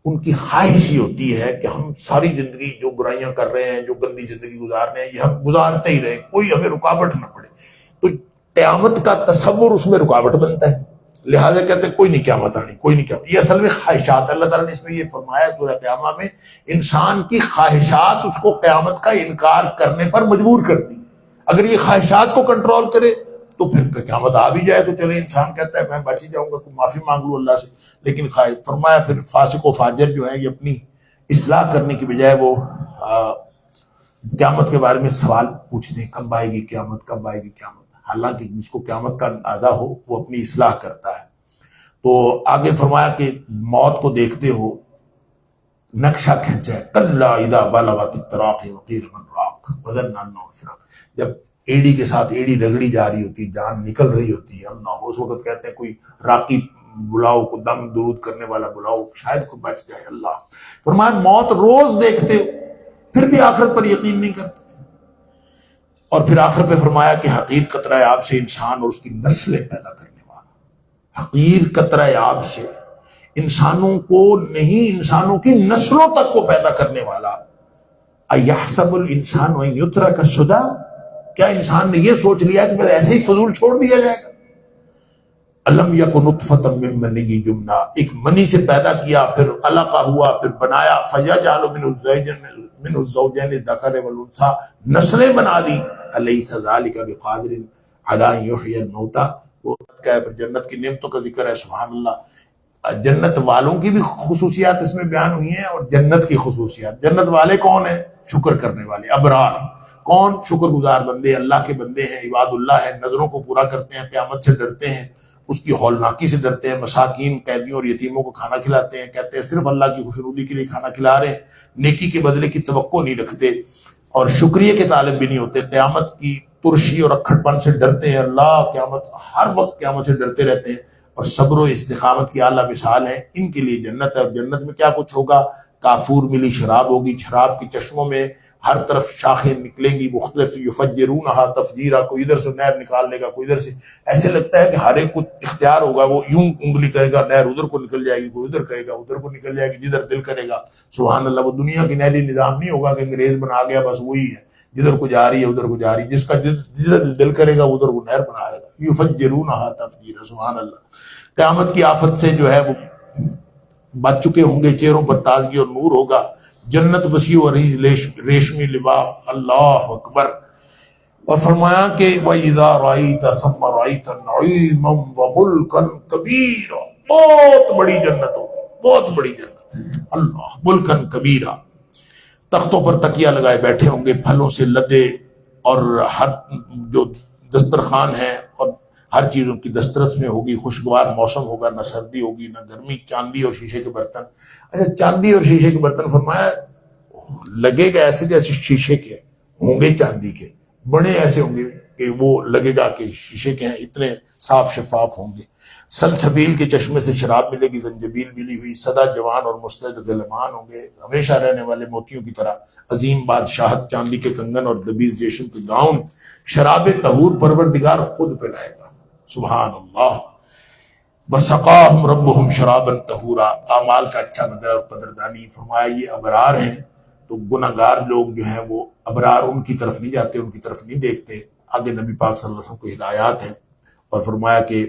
[SPEAKER 1] ان کی خواہش یہ ہوتی ہے کہ ہم ساری زندگی جو برائیاں کر رہے ہیں، جو گندی زندگی گزار رہے ہیں، یہ ہم گزارتے ہی رہیں، کوئی ہمیں رکاوٹ نہ پڑے۔ تو قیامت کا تصور اس میں رکاوٹ بنتا ہے، لہٰذا کہتے ہیں کوئی نہیں قیامت آنی، کوئی نہیں قیامت۔ یہ اصل میں خواہشات، اللہ تعالیٰ نے اس میں یہ فرمایا سورہ قیامہ میں، انسان کی خواہشات اس کو قیامت کا انکار کرنے پر مجبور کرتی۔ اگر یہ خواہشات کو کنٹرول کرے تو پھر قیامت آ بھی جائے تو چلے، انسان کہتا ہے میں بچ ہی جاؤں گا، تو معافی مانگ لوں اللہ سے، لیکن فرمایا پھر فاسق و فاجر جو ہے یہ اپنی اصلاح کرنے کی بجائے وہ قیامت کے بارے میں سوال پوچھتے ہیں، کب آئے گی قیامت، کب آئے گی قیامت، حالانکہ جس کو قیامت کا اندازہ ہو وہ اپنی اصلاح کرتا ہے۔ تو آگے فرمایا کہ موت کو دیکھتے ہو نقشہ کھینچا ہے، کلا اذا بلغت التراقی وقیل من راق وظن انہ الفراق، جب ایڑی کے ساتھ ایڑی رگڑی جا رہی ہوتی، جان نکل رہی ہوتی ہے، اللہ اس وقت کہتے ہیں کوئی راقی بلاؤ، کو دم درود کرنے والا بلاؤ، شاید کوئی بچ جائے۔ اللہ فرمایا موت روز دیکھتے ہو پھر بھی آخرت پر یقین نہیں کرتے۔ اور پھر آخر پہ فرمایا کہ حقیر قطرہ آب سے انسان اور اس کی نسلیں پیدا کرنے والا، حقیر قطرہ آب سے انسانوں کو نہیں، انسانوں کی نسلوں تک کو پیدا کرنے والا۔ اَيَحْسَبُ الْإِنسَانُ أَن يُتْرَكَ سُدًى، کیا انسان نے یہ سوچ لیا کہ بس ایسے ہی فضول چھوڑ دیا جائے گا؟ أَلَمْ يَكُ نُطْفَةً مِّن مَّنِيٍّ يُمْنَىٰ، ایک منی سے پیدا کیا، پھر علقہ ہوا، پھر بنایا، فَيَجْعَلُ مِنْهُ الزَّوْجَيْنِ الذَّكَرَ وَالْأُنثىٰ، نسلیں بنا دی۔ أَلَيْسَ ذَلِكَ بِقَادِرٍ عَلَىٰ أَن يُحْيِيَ الْمَوْتَىٰ، وہ کا ہے، پھر جنت کی نعمتوں کا ذکر ہے، سبحان اللہ۔ جنت والوں کی بھی خصوصیات اس میں بیان ہوئی ہیں، اور جنت کی خصوصیات۔ جنت والے کون ہیں؟ شکر کرنے والے، ابرار۔ کون؟ شکر گزار بندے، اللہ کے بندے ہیں، عباد اللہ ہیں، نظروں کو پورا کرتے ہیں، قیامت سے ڈرتے ہیں، اس کی ہولناکی سے ڈرتے ہیں، مساکین، قیدیوں اور یتیموں کو کھانا کھلاتے ہیں، کہتے ہیں صرف اللہ کی خوشنودی کے لیے کھانا کھلا رہے ہیں، نیکی کے بدلے کی توقع نہیں رکھتے، اور شکریہ کے طالب بھی نہیں ہوتے، قیامت کی ترشی اور اکھڑ پن سے ڈرتے ہیں، اللہ قیامت، ہر وقت قیامت سے ڈرتے رہتے ہیں، اور صبر و استقامت کی اعلیٰ مثال ہے۔ ان کے لیے جنت ہے، اور جنت میں کیا کچھ ہوگا؟ کافور ملی شراب ہوگی، شراب کی چشموں میں ہر طرف شاخیں نکلیں گی مختلف، یفجرونہا تفجیرا، کوئی ادھر سے نہر نکال لے گا، کوئی ادھر سے، ایسے لگتا ہے کہ ہر ایک کو اختیار ہوگا، وہ یوں انگلی کرے گا نہر ادھر کو نکل جائے گی، کوئی ادھر کرے گا ادھر کو نکل جائے گی، جدھر دل کرے گا۔ سبحان اللہ، وہ دنیا کی نہری نظام نہیں ہوگا کہ انگریز بنا گیا بس وہی ہے، جدھر کو جا رہی ہے ادھر کو جا رہی ہے، جس کا جدھر دل کرے گا ادھر کو نہر بنا لے گا، یفجرونہا تفجیرا۔ سبحان اللہ۔ قیامت کی آفت سے جو ہے وہ بچ چکے ہوں گے، چہروں پر تازگی اور نور ہوگا، جنت وسیع و عریض ریشمی لباس، اللہ اکبر۔ اور فرمایا کہ وَإِذَا رَأَيْتَ ثَمَّ رَأَيْتَ نَعِيمًا وَمُلْكًا كَبِيرًا، بہت بڑی جنت ہوگی، بہت بڑی جنت، اللہ، ملکن کبیرہ، تختوں پر تکیہ لگائے بیٹھے ہوں گے، پھلوں سے لدے، اور ہر جو دسترخوان ہے اور ہر چیز ان کی دسترس میں ہوگی، خوشگوار موسم ہوگا، نہ سردی ہوگی نہ گرمی، چاندی اور شیشے کے برتن۔ اچھا، چاندی اور شیشے کے برتن فرمایا لگے گا ایسے جیسے شیشے کے ہوں گے، چاندی کے بڑے ایسے ہوں گے کہ وہ لگے گا کہ شیشے کے ہیں، اتنے صاف شفاف ہوں گے۔ سلسبیل کے چشمے سے شراب ملے گی، زنجبیل ملی ہوئی، سدا جوان اور مستعد غلمان ہوں گے، ہمیشہ رہنے والے موتیوں کی طرح، عظیم بادشاہت، چاندی کے کنگن اور دبیز ریشم کے گاؤن، شراب طہور پروردگار خود پلائے گا۔ سبحان اللہ۔ وَسَقَاهُمْ رَبُّهُمْ شَرَابًا طَهُورًا، اعمال کا اچھا بدلہ اور قدردانی۔ فرمایا یہ ابرار ہیں، تو گناہگار لوگ جو ہیں وہ ابرار ان کی طرف نہیں جاتے، ان کی طرف نہیں دیکھتے۔ آگے نبی پاک صلی اللہ علیہ وسلم کو ہدایات ہیں، اور فرمایا کہ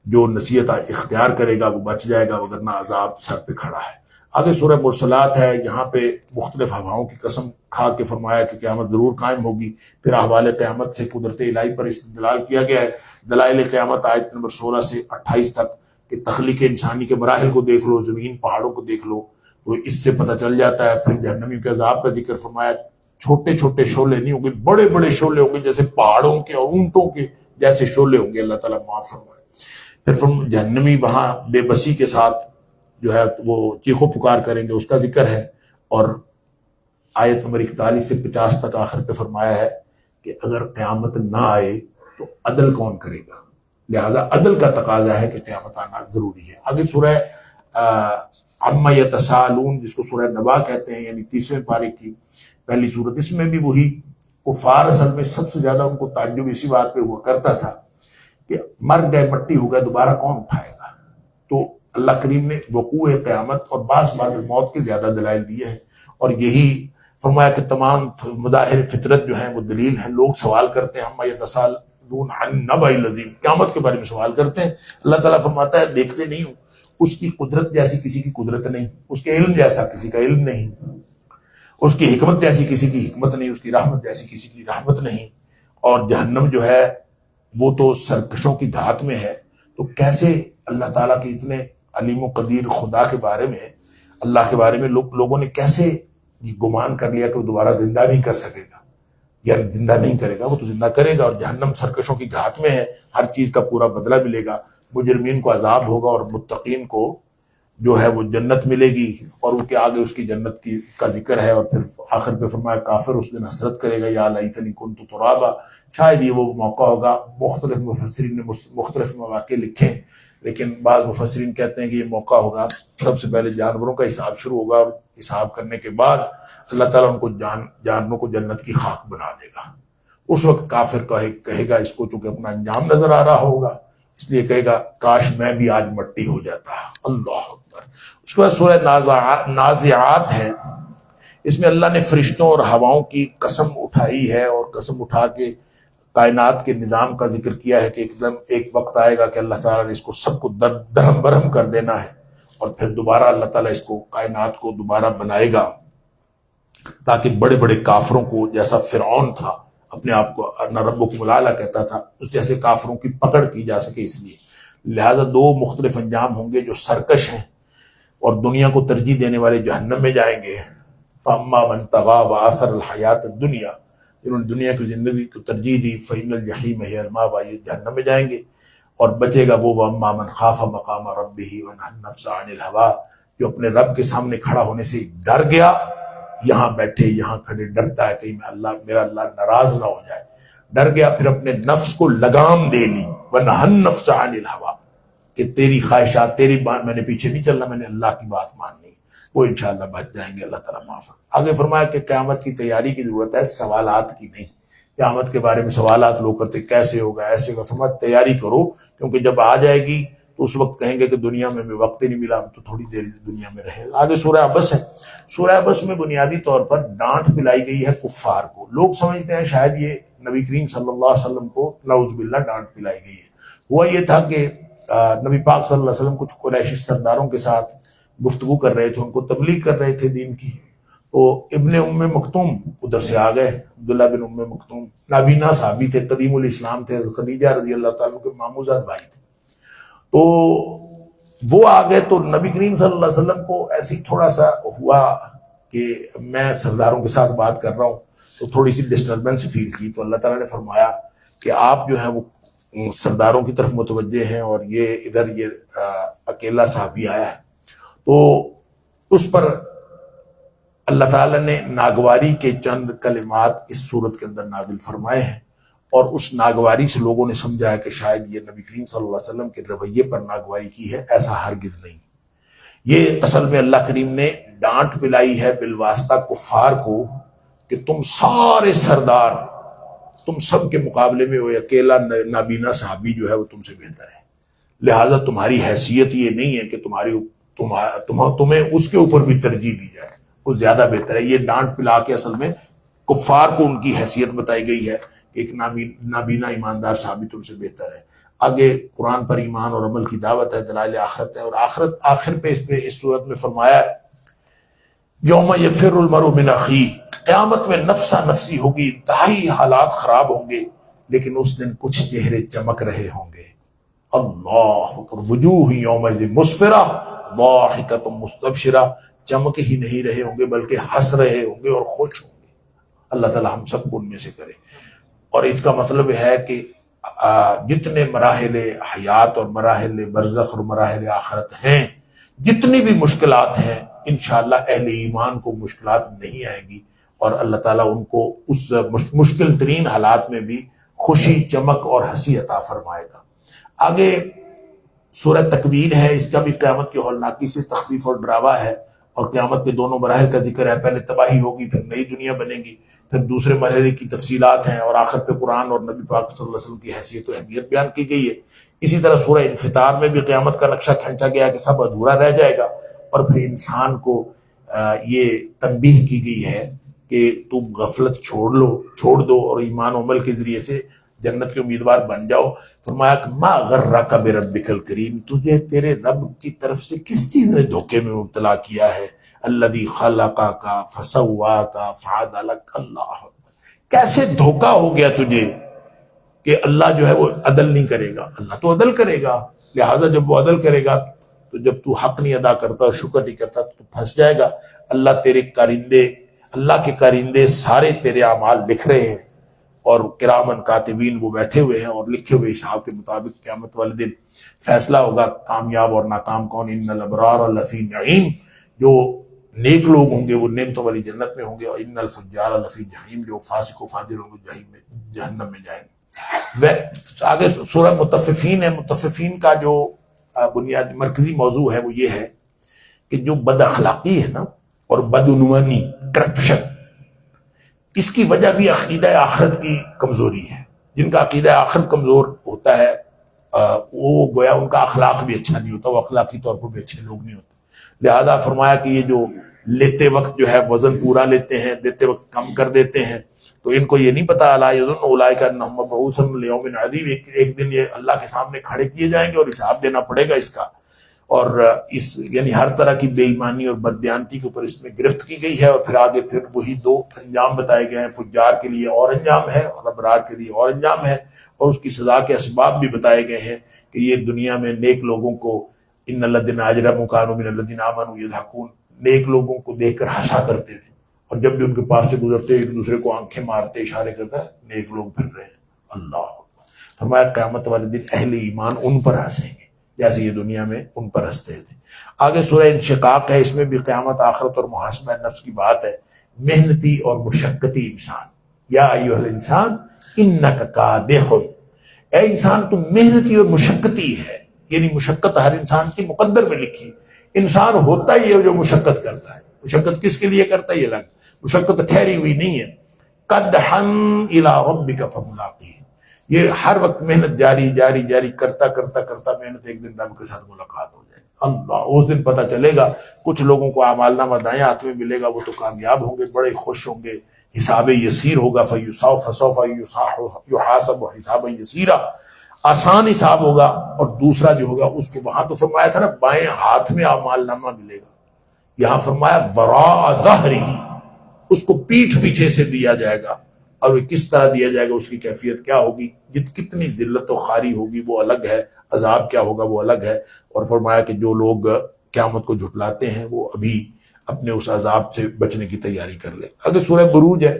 [SPEAKER 1] جو نصیحت اختیار کرے گا وہ بچ جائے گا، وگرنہ عذاب سر پہ کھڑا ہے۔ آگے سورہ مرسلات ہے، یہاں پہ مختلف ہواؤں کی قسم کھا کے فرمایا کہ قیامت ضرور قائم ہوگی۔ پھر احوال قیامت سے قدرت الہی پر استدلال کیا گیا ہے۔ دلائل قیامت آیت نمبر 16 سے 28 تک کہ تخلیق انسانی کے مراحل کو دیکھ لو، زمین پہاڑوں کو دیکھ لو، تو اس سے پتہ چل جاتا ہے۔ پھر جہنمی کے عذاب کا ذکر فرمایا، چھوٹے چھوٹے شعلے نہیں ہوں گے، بڑے بڑے شعلے ہوں گے، جیسے پہاڑوں کے اور اونٹوں کے جیسے شعلے ہوں گے۔ اللہ تعالیٰ معاف فرمائے۔ پھر جہنمی وہاں بے بسی کے ساتھ جو ہے وہ چیخو پکار کریں گے، اس کا ذکر ہے۔ اور آیت نمبر 41 سے 50 تک آخر پہ فرمایا ہے کہ اگر قیامت نہ آئے تو عدل کون کرے گا، لہذا عدل کا تقاضا ہے کہ قیامت آنا ضروری ہے۔ آگے سورہ عما یتساءلون، جس کو سورہ نبا کہتے ہیں، یعنی 30ویں پارے کی پہلی سورت، اس میں بھی وہی کفار اصل میں سب سے زیادہ ان کو تعجب اسی بات پہ ہوا کرتا تھا کہ مر گئے، مٹی ہو گئے، دوبارہ کون اٹھائے گا۔ تو اللہ کریم نے وقوع قیامت اور بعض بعد موت کے زیادہ دلائل دیے ہیں، اور یہی فرمایا کہ تمام مظاہر فطرت جو ہیں وہ دلیل ہیں۔ لوگ سوال کرتے ہیں، ہم یتساءلون عن النبأ العظیم، قیامت کے بارے میں سوال کرتے ہیں۔ اللہ تعالیٰ فرماتا ہے دیکھتے نہیں ہوں، اس کی قدرت جیسی کسی کی قدرت نہیں، اس کے علم جیسا کسی کا علم نہیں، اس کی حکمت جیسی کسی کی حکمت نہیں، اس کی رحمت جیسی کسی کی رحمت نہیں۔ اور جہنم جو ہے وہ تو سرکشوں کی دھات میں ہے، تو کیسے اللہ تعالیٰ کے اتنے علیم و قدیر خدا کے بارے میں، اللہ کے بارے میں لوگوں نے کیسے گمان کر لیا کہ وہ دوبارہ زندہ نہیں کر سکے گا، یا زندہ نہیں کرے گا، وہ تو زندہ کرے گا۔ اور جہنم سرکشوں کی گھات میں ہے، ہر چیز کا پورا بدلہ ملے گا۔ مجرمین کو عذاب ہوگا اور متقین کو جو ہے وہ جنت ملے گی، اور ان کے آگے اس کی جنت کا ذکر ہے۔ اور پھر آخر پہ فرمایا کافر اس دن حسرت کرے گا، یا لیتنی کنت ترابا، شاید یہ وہ موقع ہوگا۔ مختلف مفسرین نے مختلف مواقع لکھے، لیکن بعض مفسرین کہتے ہیں کہ یہ موقع ہوگا سب سے پہلے جانوروں کا حساب شروع ہوگا، اور حساب کرنے کے بعد اللہ تعالیٰ ان کو جانوروں کو جنت کی خاک بنا دے گا۔ اس وقت کافر کہے گا، اس کو چونکہ اپنا انجام نظر آ رہا ہوگا، اس لیے کہے گا کاش میں بھی آج مٹی ہو جاتا۔ اللہ اکبر۔ اس کے بعد سورہ نازعات ہے، اس میں اللہ نے فرشتوں اور ہواؤں کی قسم اٹھائی ہے، اور قسم اٹھا کے کائنات کے نظام کا ذکر کیا ہے کہ ایک وقت آئے گا کہ اللہ تعالیٰ نے اس کو سب کو درہم برہم کر دینا ہے، اور پھر دوبارہ اللہ تعالیٰ اس کو کائنات کو دوبارہ بنائے گا، تاکہ بڑے بڑے کافروں کو، جیسا فرعون تھا اپنے آپ کو انا ربکم الاعلی کہتا تھا، اس جیسے کافروں کی پکڑ کی جا سکے۔ اس لیے لہذا دو مختلف انجام ہوں گے، جو سرکش ہیں اور دنیا کو ترجیح دینے والے جہنم میں جائیں گے۔ فَأَمَّا مَنْ طَغَىٰ وَآثَرَ الْحَيَاةَ الدُّنْيَا، جنہوں نے دنیا کی زندگی کو ترجیح دی، فَإِنَّ الْجَحِيمَ هِيَ الْمَأْوَىٰ، یہ جہنم میں جائیں گے۔ اور بچے گا وہ وَأَمَّا مَنْ خَافَ مَقَامَ رَبِّهِ وَنَهَى النَّفْسَ عَنِ الْهَوَىٰ، جو اپنے رب کے سامنے کھڑا ہونے سے ڈر گیا، یہاں بیٹھے یہاں کھڑے ڈرتا ہے کہیں میرا اللہ ناراض نہ ہو جائے، ڈر گیا، پھر اپنے نفس کو لگام دے لی، وَنَهَى النَّفْسَ عَنِ الْهَوَىٰ، کہ تیری خواہشات، تیری بات میں نے پیچھے نہیں چلنا، میں نے اللہ کی بات ماننی، وہ انشاءاللہ بچ جائیں گے۔ اللہ تعالیٰ معاف۔ آگے فرمایا کہ قیامت کی تیاری کی ضرورت ہے، سوالات کی نہیں۔ قیامت کے بارے میں سوالات لوگ کرتے کیسے ہوگا، ایسے ہوگا، فرمایا تیاری کرو، کیونکہ جب آ جائے گی تو اس وقت کہیں گے کہ دنیا میں ہمیں وقت ہی نہیں ملا، ہم تو تھوڑی دیر دنیا میں رہے۔ آگے سورہ عبس ہے، سورہ عبس میں بنیادی طور پر ڈانٹ پلائی گئی ہے کفار کو۔ لوگ سمجھتے ہیں شاید یہ نبی کریم صلی اللہ علیہ وسلم کو نعوذ باللہ ڈانٹ پلائی گئی ہے۔ ہوا یہ تھا کہ نبی پاک صلی اللہ علیہ وسلم کچھ قریشی سرداروں کے ساتھ گفتگو کر رہے تھے، ان کو تبلیغ کر رہے تھے دین کی، تو ابن ام مکتوم ادھر سے آ گئے، عبداللہ بن ام مکتوم نابینا صحابی تھے، قدیم الاسلام تھے، خدیجہ رضی اللہ تعالیٰ کے ماموزاد بھائی تھے، تو وہ آ گئے۔ تو نبی کریم صلی اللہ علیہ وسلم کو ایسے ہی تھوڑا سا ہوا کہ میں سرداروں کے ساتھ بات کر رہا ہوں، تو تھوڑی سی ڈسٹربنس فیل کی، تو اللہ تعالیٰ نے فرمایا کہ آپ جو ہیں وہ سرداروں کی طرف متوجہ ہیں، اور یہ ادھر یہ اکیلا صحابی آیا ہے، تو اس پر اللہ تعالیٰ نے ناگواری کے چند کلمات اس صورت کے اندر نازل فرمائے ہیں۔ اور اس ناگواری سے لوگوں نے سمجھا ہے کہ شاید یہ نبی کریم صلی اللہ علیہ وسلم کے رویے پر ناگواری کی ہے، ایسا ہرگز نہیں۔ یہ اصل میں اللہ کریم نے ڈانٹ پلائی ہے بالواسطہ کفار کو کہ تم سارے سردار، تم سب کے مقابلے میں وہ اکیلا نابینا صحابی جو ہے وہ تم سے بہتر ہے، لہذا تمہاری حیثیت یہ نہیں ہے کہ تمہیں اس کے اوپر بھی ترجیح دی جائے، وہ زیادہ بہتر ہے۔ یہ ڈانٹ پلا کے اصل میں کفار کو ان کی حیثیت بتائی گئی ہے کہ ایک نابینا ایماندار صحابی تم سے بہتر ہے۔ آگے قرآن پر ایمان اور عمل کی دعوت ہے، دلائل آخرت ہے، اور آخر پہ اس صورت میں فرمایا ہے یوم یفر المرء من اخیہ، قیامت میں نفسا نفسی ہوگی، انتہائی حالات خراب ہوں گے، لیکن اس دن کچھ چہرے چمک رہے ہوں گے۔ اللہ اکبر، وجوہ یومئذ مسفرہ ضاحکۃ مستبشرہ، چمک ہی نہیں رہے ہوں گے بلکہ ہنس رہے ہوں گے اور خوش ہوں گے۔ اللہ تعالی ہم سب کو ان میں سے کرے۔ اور اس کا مطلب ہے کہ جتنے مراحل حیات اور مراحل برزخ اور مراحل آخرت ہیں، جتنی بھی مشکلات ہیں، انشاءاللہ اہل ایمان کو مشکلات نہیں آئیں گی، اور اللہ تعالیٰ ان کو اس مشکل ترین حالات میں بھی خوشی، چمک اور ہنسی عطا فرمائے گا۔ آگے سورہ تکویر ہے، اس کا بھی قیامت کی ہولناکی سے تخفیف اور ڈراوا ہے، اور قیامت کے دونوں مراحل کا ذکر ہے۔ پہلے تباہی ہوگی، پھر نئی دنیا بنے گی، پھر دوسرے مرحلے کی تفصیلات ہیں، اور آخر پہ قرآن اور نبی پاک صلی اللہ علیہ وسلم کی حیثیت و اہمیت بیان کی گئی ہے۔ اسی طرح سورہ انفطار میں بھی قیامت کا نقشہ کھینچا گیا کہ سب ادھورا رہ جائے گا، اور پھر انسان کو یہ تنبیہ کی گئی ہے کہ تم غفلت چھوڑ دو اور ایمان و عمل کے ذریعے سے جنت کے امیدوار بن جاؤ۔ فرمایا کہ ما غرک بربک الکریم، تجھے تیرے رب کی طرف سے کس چیز نے دھوکے میں مبتلا کیا ہے؟ الذی خلقک فسواک فعدلک، اللہ کیسے دھوکا ہو گیا تجھے کہ اللہ جو ہے وہ عدل نہیں کرے گا۔ اللہ تو عدل کرے گا، لہٰذا جب وہ عدل کرے گا تو جب تو حق نہیں ادا کرتا اور شکر نہیں کرتا تو پھنس جائے گا۔ اللہ کے کارندے سارے تیرے اعمال لکھ رہے ہیں، اور کرامن کاتبین وہ بیٹھے ہوئے ہیں، اور لکھے ہوئے حساب کے مطابق قیامت والے دن فیصلہ ہوگا کامیاب اور ناکام کون۔ ان الابرار لفی نعیم، جو نیک لوگ ہوں گے وہ نعمتوں والی جنت میں ہوں گے، اور ان الفجار لفی جہنم، جو فاسق و فاجر ہوں گے جہنم میں جائیں گے۔ آگے سورہ مطففین ہے، مطففین کا جو بنیادی مرکزی موضوع ہے وہ یہ ہے کہ جو بد اخلاقی ہے نا اور بدعنوانی، کرپشن، اس کی وجہ بھی عقیدہ آخرت کی کمزوری ہے۔ جن کا عقیدہ آخرت کمزور ہوتا ہے وہ گویا ان کا اخلاق بھی اچھا نہیں ہوتا، وہ اخلاقی طور پر بھی اچھے لوگ نہیں ہوتے۔ لہذا فرمایا کہ یہ جو لیتے وقت جو ہے وزن پورا لیتے ہیں، دیتے وقت کم کر دیتے ہیں، تو ان کو یہ نہیں پتا الا یظن اولئک انہم مبعوثون لیوم عظیم، ایک دن یہ اللہ کے سامنے کھڑے کیے جائیں گے اور حساب دینا پڑے گا اس کا۔ اور یعنی ہر طرح کی بے ایمانی اور بددیانتی کے اوپر اس میں گرفت کی گئی ہے، اور پھر آگے پھر وہی دو انجام بتائے گئے ہیں، فجار کے لیے اور انجام ہے اور ابرار کے لیے اور انجام ہے، اور اس کی سزا کے اسباب بھی بتائے گئے ہیں کہ یہ دنیا میں نیک لوگوں کو ان الذین اجرموا کانوا من الذین آمنوا یضحکون، نیک لوگوں کو دیکھ کر ہنسا کرتے تھے، اور جب بھی ان کے پاس سے گزرتے ایک دوسرے کو آنکھیں مارتے اشارے کرتا ہے نیک لوگ پھر رہے ہیں۔ اللہ فرمایا قیامت والے دن اہل ایمان ان پر ہنسیں گے جیسے یہ دنیا میں ان پر ہنستے تھے۔ آگے سورہ انشقاق ہے، اس میں بھی قیامت، آخرت اور محاسبہ نفس کی بات ہے۔ محنتی اور مشقتی انسان، یا ایھا الانسان انک کادح، اے انسان تم محنتی اور مشقتی ہے، یعنی مشقت ہر انسان کی مقدر میں لکھی۔ انسان ہوتا ہی ہے جو مشقت کرتا ہے، مشقت کس کے لیے کرتا ہے یہ الگ، مشقت ٹھہری ہوئی نہیں ہے۔ قدحا الی ربک فملاقیہ، یہ ہر وقت محنت جاری کرتا محنت، ایک دن رب کے ساتھ ملاقات ہو جائے گی۔ اللہ، اس دن پتہ چلے گا، کچھ لوگوں کو اعمال نامہ دائیں ہاتھ میں ملے گا، وہ تو کامیاب ہوں گے، بڑے خوش ہوں گے، حساب یسیر ہوگا، فسوف یحاسب حسابا یسیرا، آسان حساب ہوگا۔ اور دوسرا جو ہوگا اس کو وہاں تو فرمایا تھا نا بائیں ہاتھ میں اعمال نامہ ملے گا، یہاں فرمایا وراء ظہرہ، اس کو پیٹھ پیچھے سے دیا جائے گا، اور وہ کس طرح دیا جائے گا، اس کی کیفیت کیا ہوگی، کتنی ذلت و خواری ہوگی وہ الگ ہے، عذاب کیا ہوگا وہ الگ ہے۔ اور فرمایا کہ جو لوگ قیامت کو جھٹلاتے ہیں وہ ابھی اپنے اس عذاب سے بچنے کی تیاری کر لیں۔ اگر سورہ بروج ہے،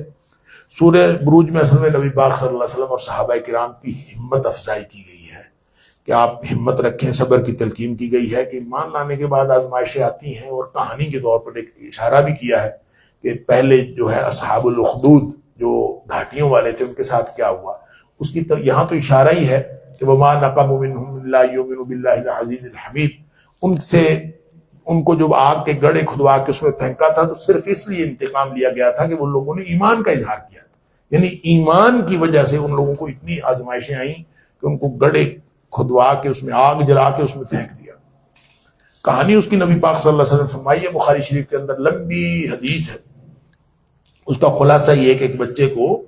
[SPEAKER 1] سورہ بروج میں اصل میں نبی پاک صلی اللہ علیہ وسلم اور صحابہ کرام کی ہمت افزائی کی گئی ہے کہ آپ ہمت رکھیں، صبر کی تلقین کی گئی ہے کہ ایمان لانے کے بعد آزمائشیں آتی ہیں، اور کہانی کے طور پر ایک اشارہ بھی کیا ہے کہ پہلے جو ہے اصحاب الاخدود جو گھاٹیوں والے تھے ان کے ساتھ کیا ہوا۔ اس کی یہاں تو اشارہ ہی ہے کہ وما نقموا منهم الا يؤمنوا بالله العزيز الحميد، ان سے ان کو جو آگ کے گڑھے کھدوا کے اس میں پھینکا تھا تو صرف اس لیے انتقام لیا گیا تھا کہ وہ لوگوں نے ایمان کا اظہار کیا تھا، یعنی ایمان کی وجہ سے ان لوگوں کو اتنی آزمائشیں آئیں کہ ان کو گڑھے کھدوا کے اس میں آگ جلا کے اس میں پھینک دیا۔ کہانی اس کی نبی پاک صلی اللہ علیہ وسلم فرمائی ہے، بخاری شریف کے اندر لمبی حدیث ہے، اس کا خلاصہ یہ ہے کہ ایک بچے کو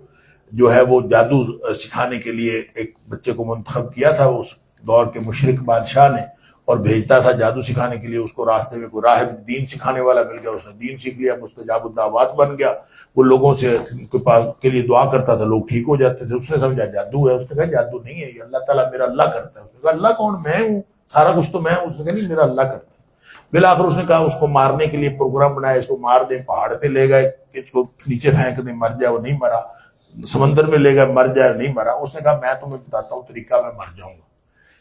[SPEAKER 1] جو ہے وہ جادو سکھانے کے لیے ایک بچے کو منتخب کیا تھا اس دور کے مشرک بادشاہ نے، اور بھیجتا تھا جادو سکھانے کے لیے، اس کو راستے میں کوئی راہب دین سکھانے والا مل گیا، اس نے دین سیکھ لیا، مستجاب الدعوات بن گیا، وہ لوگوں سے کے پاس کے لیے دعا کرتا تھا، لوگ ٹھیک ہو جاتے تھے۔ اس نے سمجھا جادو ہے، اس نے کہا جادو نہیں ہے، یہ اللہ تعالیٰ میرا اللہ کرتا ہے۔ اس نے کہا اللہ کون؟ میں ہوں، سارا کچھ تو میں ہوں۔ اس نے کہا نہیں، میرا اللہ کرتا ہے۔ بالآخر اس نے کہا اس کو مارنے کے لیے پروگرام بنایا، اس کو مار دیں، پہاڑ پہ لے گئے کہ اس کو نیچے پھینک دیں مر جائے، وہ نہیں مرا، سمندر میں لے گئے مر جائے، نہیں مرا۔ اس نے کہا میں تمہیں بتاتا ہوں طریقہ، میں مر جاؤں گا،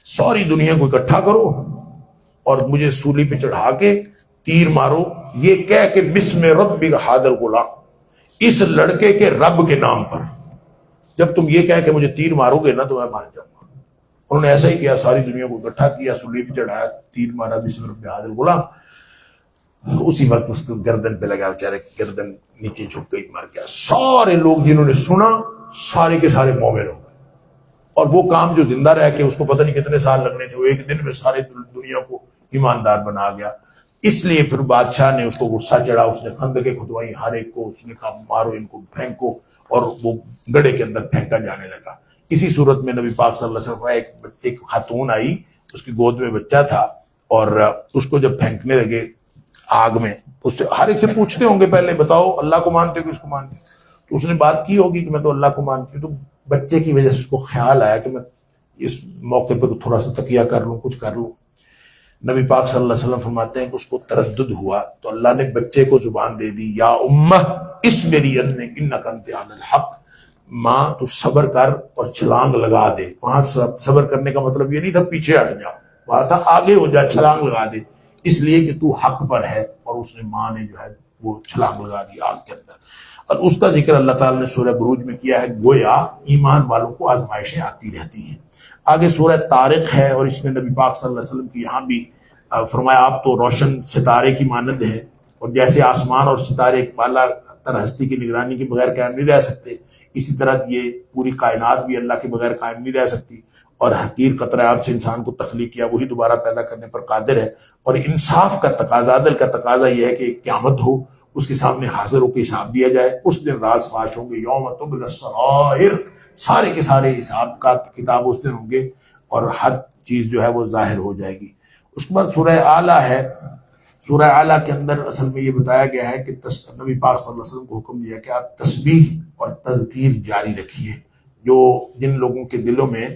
[SPEAKER 1] ساری دنیا کو اکٹھا کرو اور مجھے سولی پہ چڑھا کے تیر مارو، یہ کہہ کہ بسم ربک ھذا الغلام، اس لڑکے کے رب کے نام پر، جب تم یہ کہہ کہ مجھے تیر مارو گے نا تو میں مر جاؤں گا۔ انہوں نے ایسا ہی کیا، ساری دنیا کو اکٹھا کیا، سولی پہ چڑھایا، تیر مارا، بسم ربک ھذا الغلام، اسی وقت اس کو گردن پہ لگا، بیچارے گردن نیچے جھک گئی، مر گیا۔ سارے لوگ جنہوں نے سنا سارے کے سارے مومن ہو گئے، اور وہ کام جو زندہ رہ کے اس کو پتہ نہیں کتنے سال لگنے تھے، وہ ایک دن میں سارے دنیا کو ایماندار بنا گیا۔ اس لیے پھر بادشاہ نے اس کو غصہ چڑھا، اس نے خندقیں کھدوائی، ہر ایک کو اس نے کہا مارو ان کو، پھینکو، اور وہ گڑھے کے اندر پھینکا جانے لگا۔ اسی صورت میں نبی پاک صلی اللہ علیہ وسلم ایک خاتون آئی، اس کی گود میں بچہ تھا، اور اس کو جب پھینکنے لگے آگ میں، اس سے ہر ایک سے پوچھتے ہوں گے پہلے بتاؤ اللہ کو مانتے ہو کہ اس کو مانتے ہو؟ تو اس نے بات کی ہوگی کہ میں تو اللہ کو مانتی ہوں، تو بچے کی وجہ سے اس کو خیال آیا کہ میں اس موقع پہ تھوڑا سا تقیہ کر لوں، کچھ کر لوں۔ نبی پاک صلی اللہ علیہ وسلم فرماتے ہیں کہ اس کو تردد ہوا تو اللہ نے بچے کو زبان دے دی، یا امہ اصبری انک انت علی الحق، ماں تو صبر کر اور چھلانگ لگا دے۔ وہاں صبر کرنے کا مطلب یہ نہیں تھا پیچھے ہٹ جا، وہاں تھا آگے ہو جا، چھلانگ لگا دے، اس لیے کہ تو حق پر ہے۔ اور اس نے ماں نے جو ہے وہ چھلانگ لگا دی آگ کے اندر۔ اور اس کا ذکر اللہ تعالیٰ نے سورہ بروج میں کیا ہے، گویا ایمان والوں کو آزمائشیں آتی رہتی ہیں۔ آگے سورہ طارق ہے، اور اس میں نبی پاک صلی اللہ علیہ وسلم کی یہاں بھی فرمایا آپ تو روشن ستارے کی مانند ہیں، اور جیسے آسمان اور ستارے ایک بالا تر ہستی کی نگرانی کے بغیر قائم نہیں رہ سکتے، اسی طرح یہ پوری کائنات بھی اللہ کے بغیر قائم نہیں رہ سکتی، اور حقیر قطرہ آب سے انسان کو تخلیق کیا وہی دوبارہ پیدا کرنے پر قادر ہے۔ اور انصاف کا تقاضا، عدل کا تقاضا یہ ہے کہ ایک قیامت ہو، اس کے سامنے حاضر ہو کے حساب دیا جائے۔ اس دن راز فاش ہوں گے، یوم تبلی السرائر، سارے کے سارے حساب کا کتاب اس دن ہوں گے، اور ہر چیز جو ہے وہ ظاہر ہو جائے گی۔ اس کے بعد سورہ اعلیٰ ہے، سورہ اعلیٰ کے اندر اصل میں یہ بتایا گیا ہے کہ نبی پاک صلی اللہ علیہ وسلم کو حکم دیا کہ آپ تسبیح اور تذکیر جاری رکھیے۔ جو جن لوگوں کے دلوں میں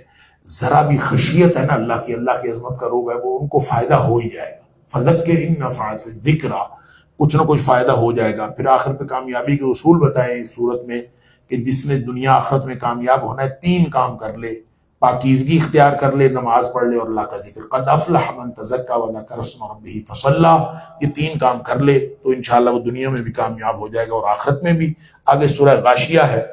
[SPEAKER 1] ذرا بھی خشیت ہے نا اللہ کی عظمت کا روب ہے، وہ ان کو فائدہ ہو ہی جائے گا۔ فذکر ان نفعت الذکریٰ، کچھ نہ کچھ فائدہ ہو جائے گا۔ پھر آخر پہ کامیابی کے اصول بتائے اس صورت میں کہ جس نے دنیا آخرت میں کامیاب ہونا ہے 3 کام کر لے، پاکیزگی اختیار کر لے، نماز پڑھ لے اور اللہ کا ذکر۔ قد افلح من تزکیٰ وذکر اسم ربہ فصلی، یہ 3 کام کر لے تو انشاءاللہ وہ دنیا میں بھی کامیاب ہو جائے گا اور آخرت میں بھی۔ آگے سورہ غاشیہ ہے۔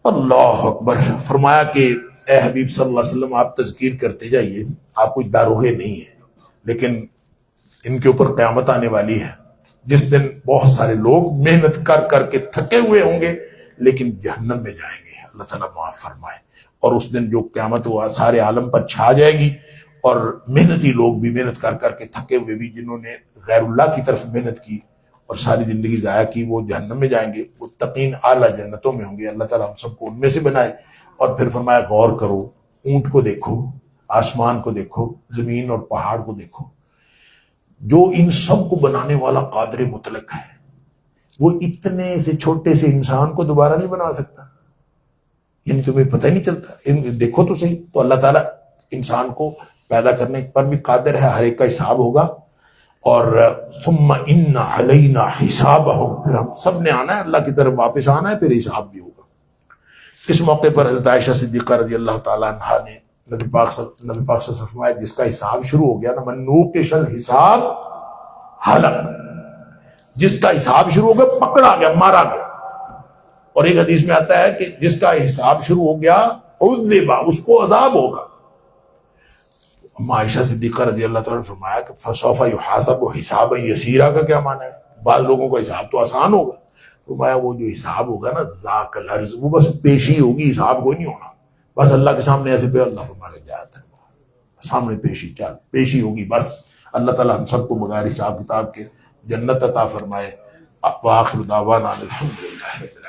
[SPEAKER 1] اللہ اکبر، فرمایا کہ اے حبیب صلی اللہ علیہ وسلم آپ تذکیر کرتے جائیے، آپ کوئی داروغے نہیں ہیں، لیکن ان کے اوپر قیامت آنے والی ہے جس دن بہت سارے لوگ محنت کر کر کے تھکے ہوئے ہوں گے لیکن جہنم میں جائیں گے، اللہ تعالیٰ معاف فرمائے۔ اور اس دن جو قیامت وہ سارے عالم پر چھا جائے گی، اور محنتی لوگ بھی محنت کر کر کے تھکے ہوئے بھی، جنہوں نے غیر اللہ کی طرف محنت کی اور ساری زندگی ضائع کی، وہ جہنم میں جائیں گے۔ متقین اعلیٰ جنتوں میں ہوں گے، اللہ تعالیٰ ہم سب کو ان میں سے بنائے۔ اور پھر فرمایا غور کرو، اونٹ کو دیکھو، آسمان کو دیکھو، زمین اور پہاڑ کو دیکھو، جو ان سب کو بنانے والا قادر مطلق ہے، وہ اتنے سے چھوٹے سے انسان کو دوبارہ نہیں بنا سکتا؟ یعنی تمہیں پتہ ہی نہیں چلتا؟ دیکھو تو صحیح، تو اللہ تعالیٰ انسان کو پیدا کرنے پر بھی قادر ہے، ہر ایک کا حساب ہوگا۔ اور ثم ان علینا حسابہم، پھر ہم سب نے آنا ہے اللہ کی طرف، واپس آنا ہے، پھر حساب بھی ہوگا۔ اس موقع پر حضرت عائشہ صدیقہ رضی اللہ تعالیٰ عنہا نے نبی پاک صلی اللہ علیہ وسلم فرمایا جس کا حساب شروع ہو گیا نا، من نوقش الحساب ہلک، جس کا حساب شروع ہو گیا پکڑا گیا، مارا گیا۔ اور ایک حدیث میں آتا ہے کہ جس کا حساب شروع ہو گیا عذبا، اس کو عذاب ہوگا. عائشہ صدیقہ رضی اللہ تعالیٰ نے فرمایا کہ فسوف یحاسب حسابا یسیرا کا کیا معنی ہے؟ بعض لوگوں کا حساب تو آسان ہوگا. فرمایا وہ جو حساب ہوگا نا ذاک العرض، وہ بس پیشی ہوگی، حساب کوئی نہیں ہونا. بس اللہ کے سامنے ایسے پہ اللہ فرمانے جاتا ہے سامنے پیشی، چل پیشی ہوگی بس. اللہ تعالیٰ ہم سب کو بغیر حساب کتاب کے جنت عطا فرمائے. وآخر دعوانا الحمدللہ.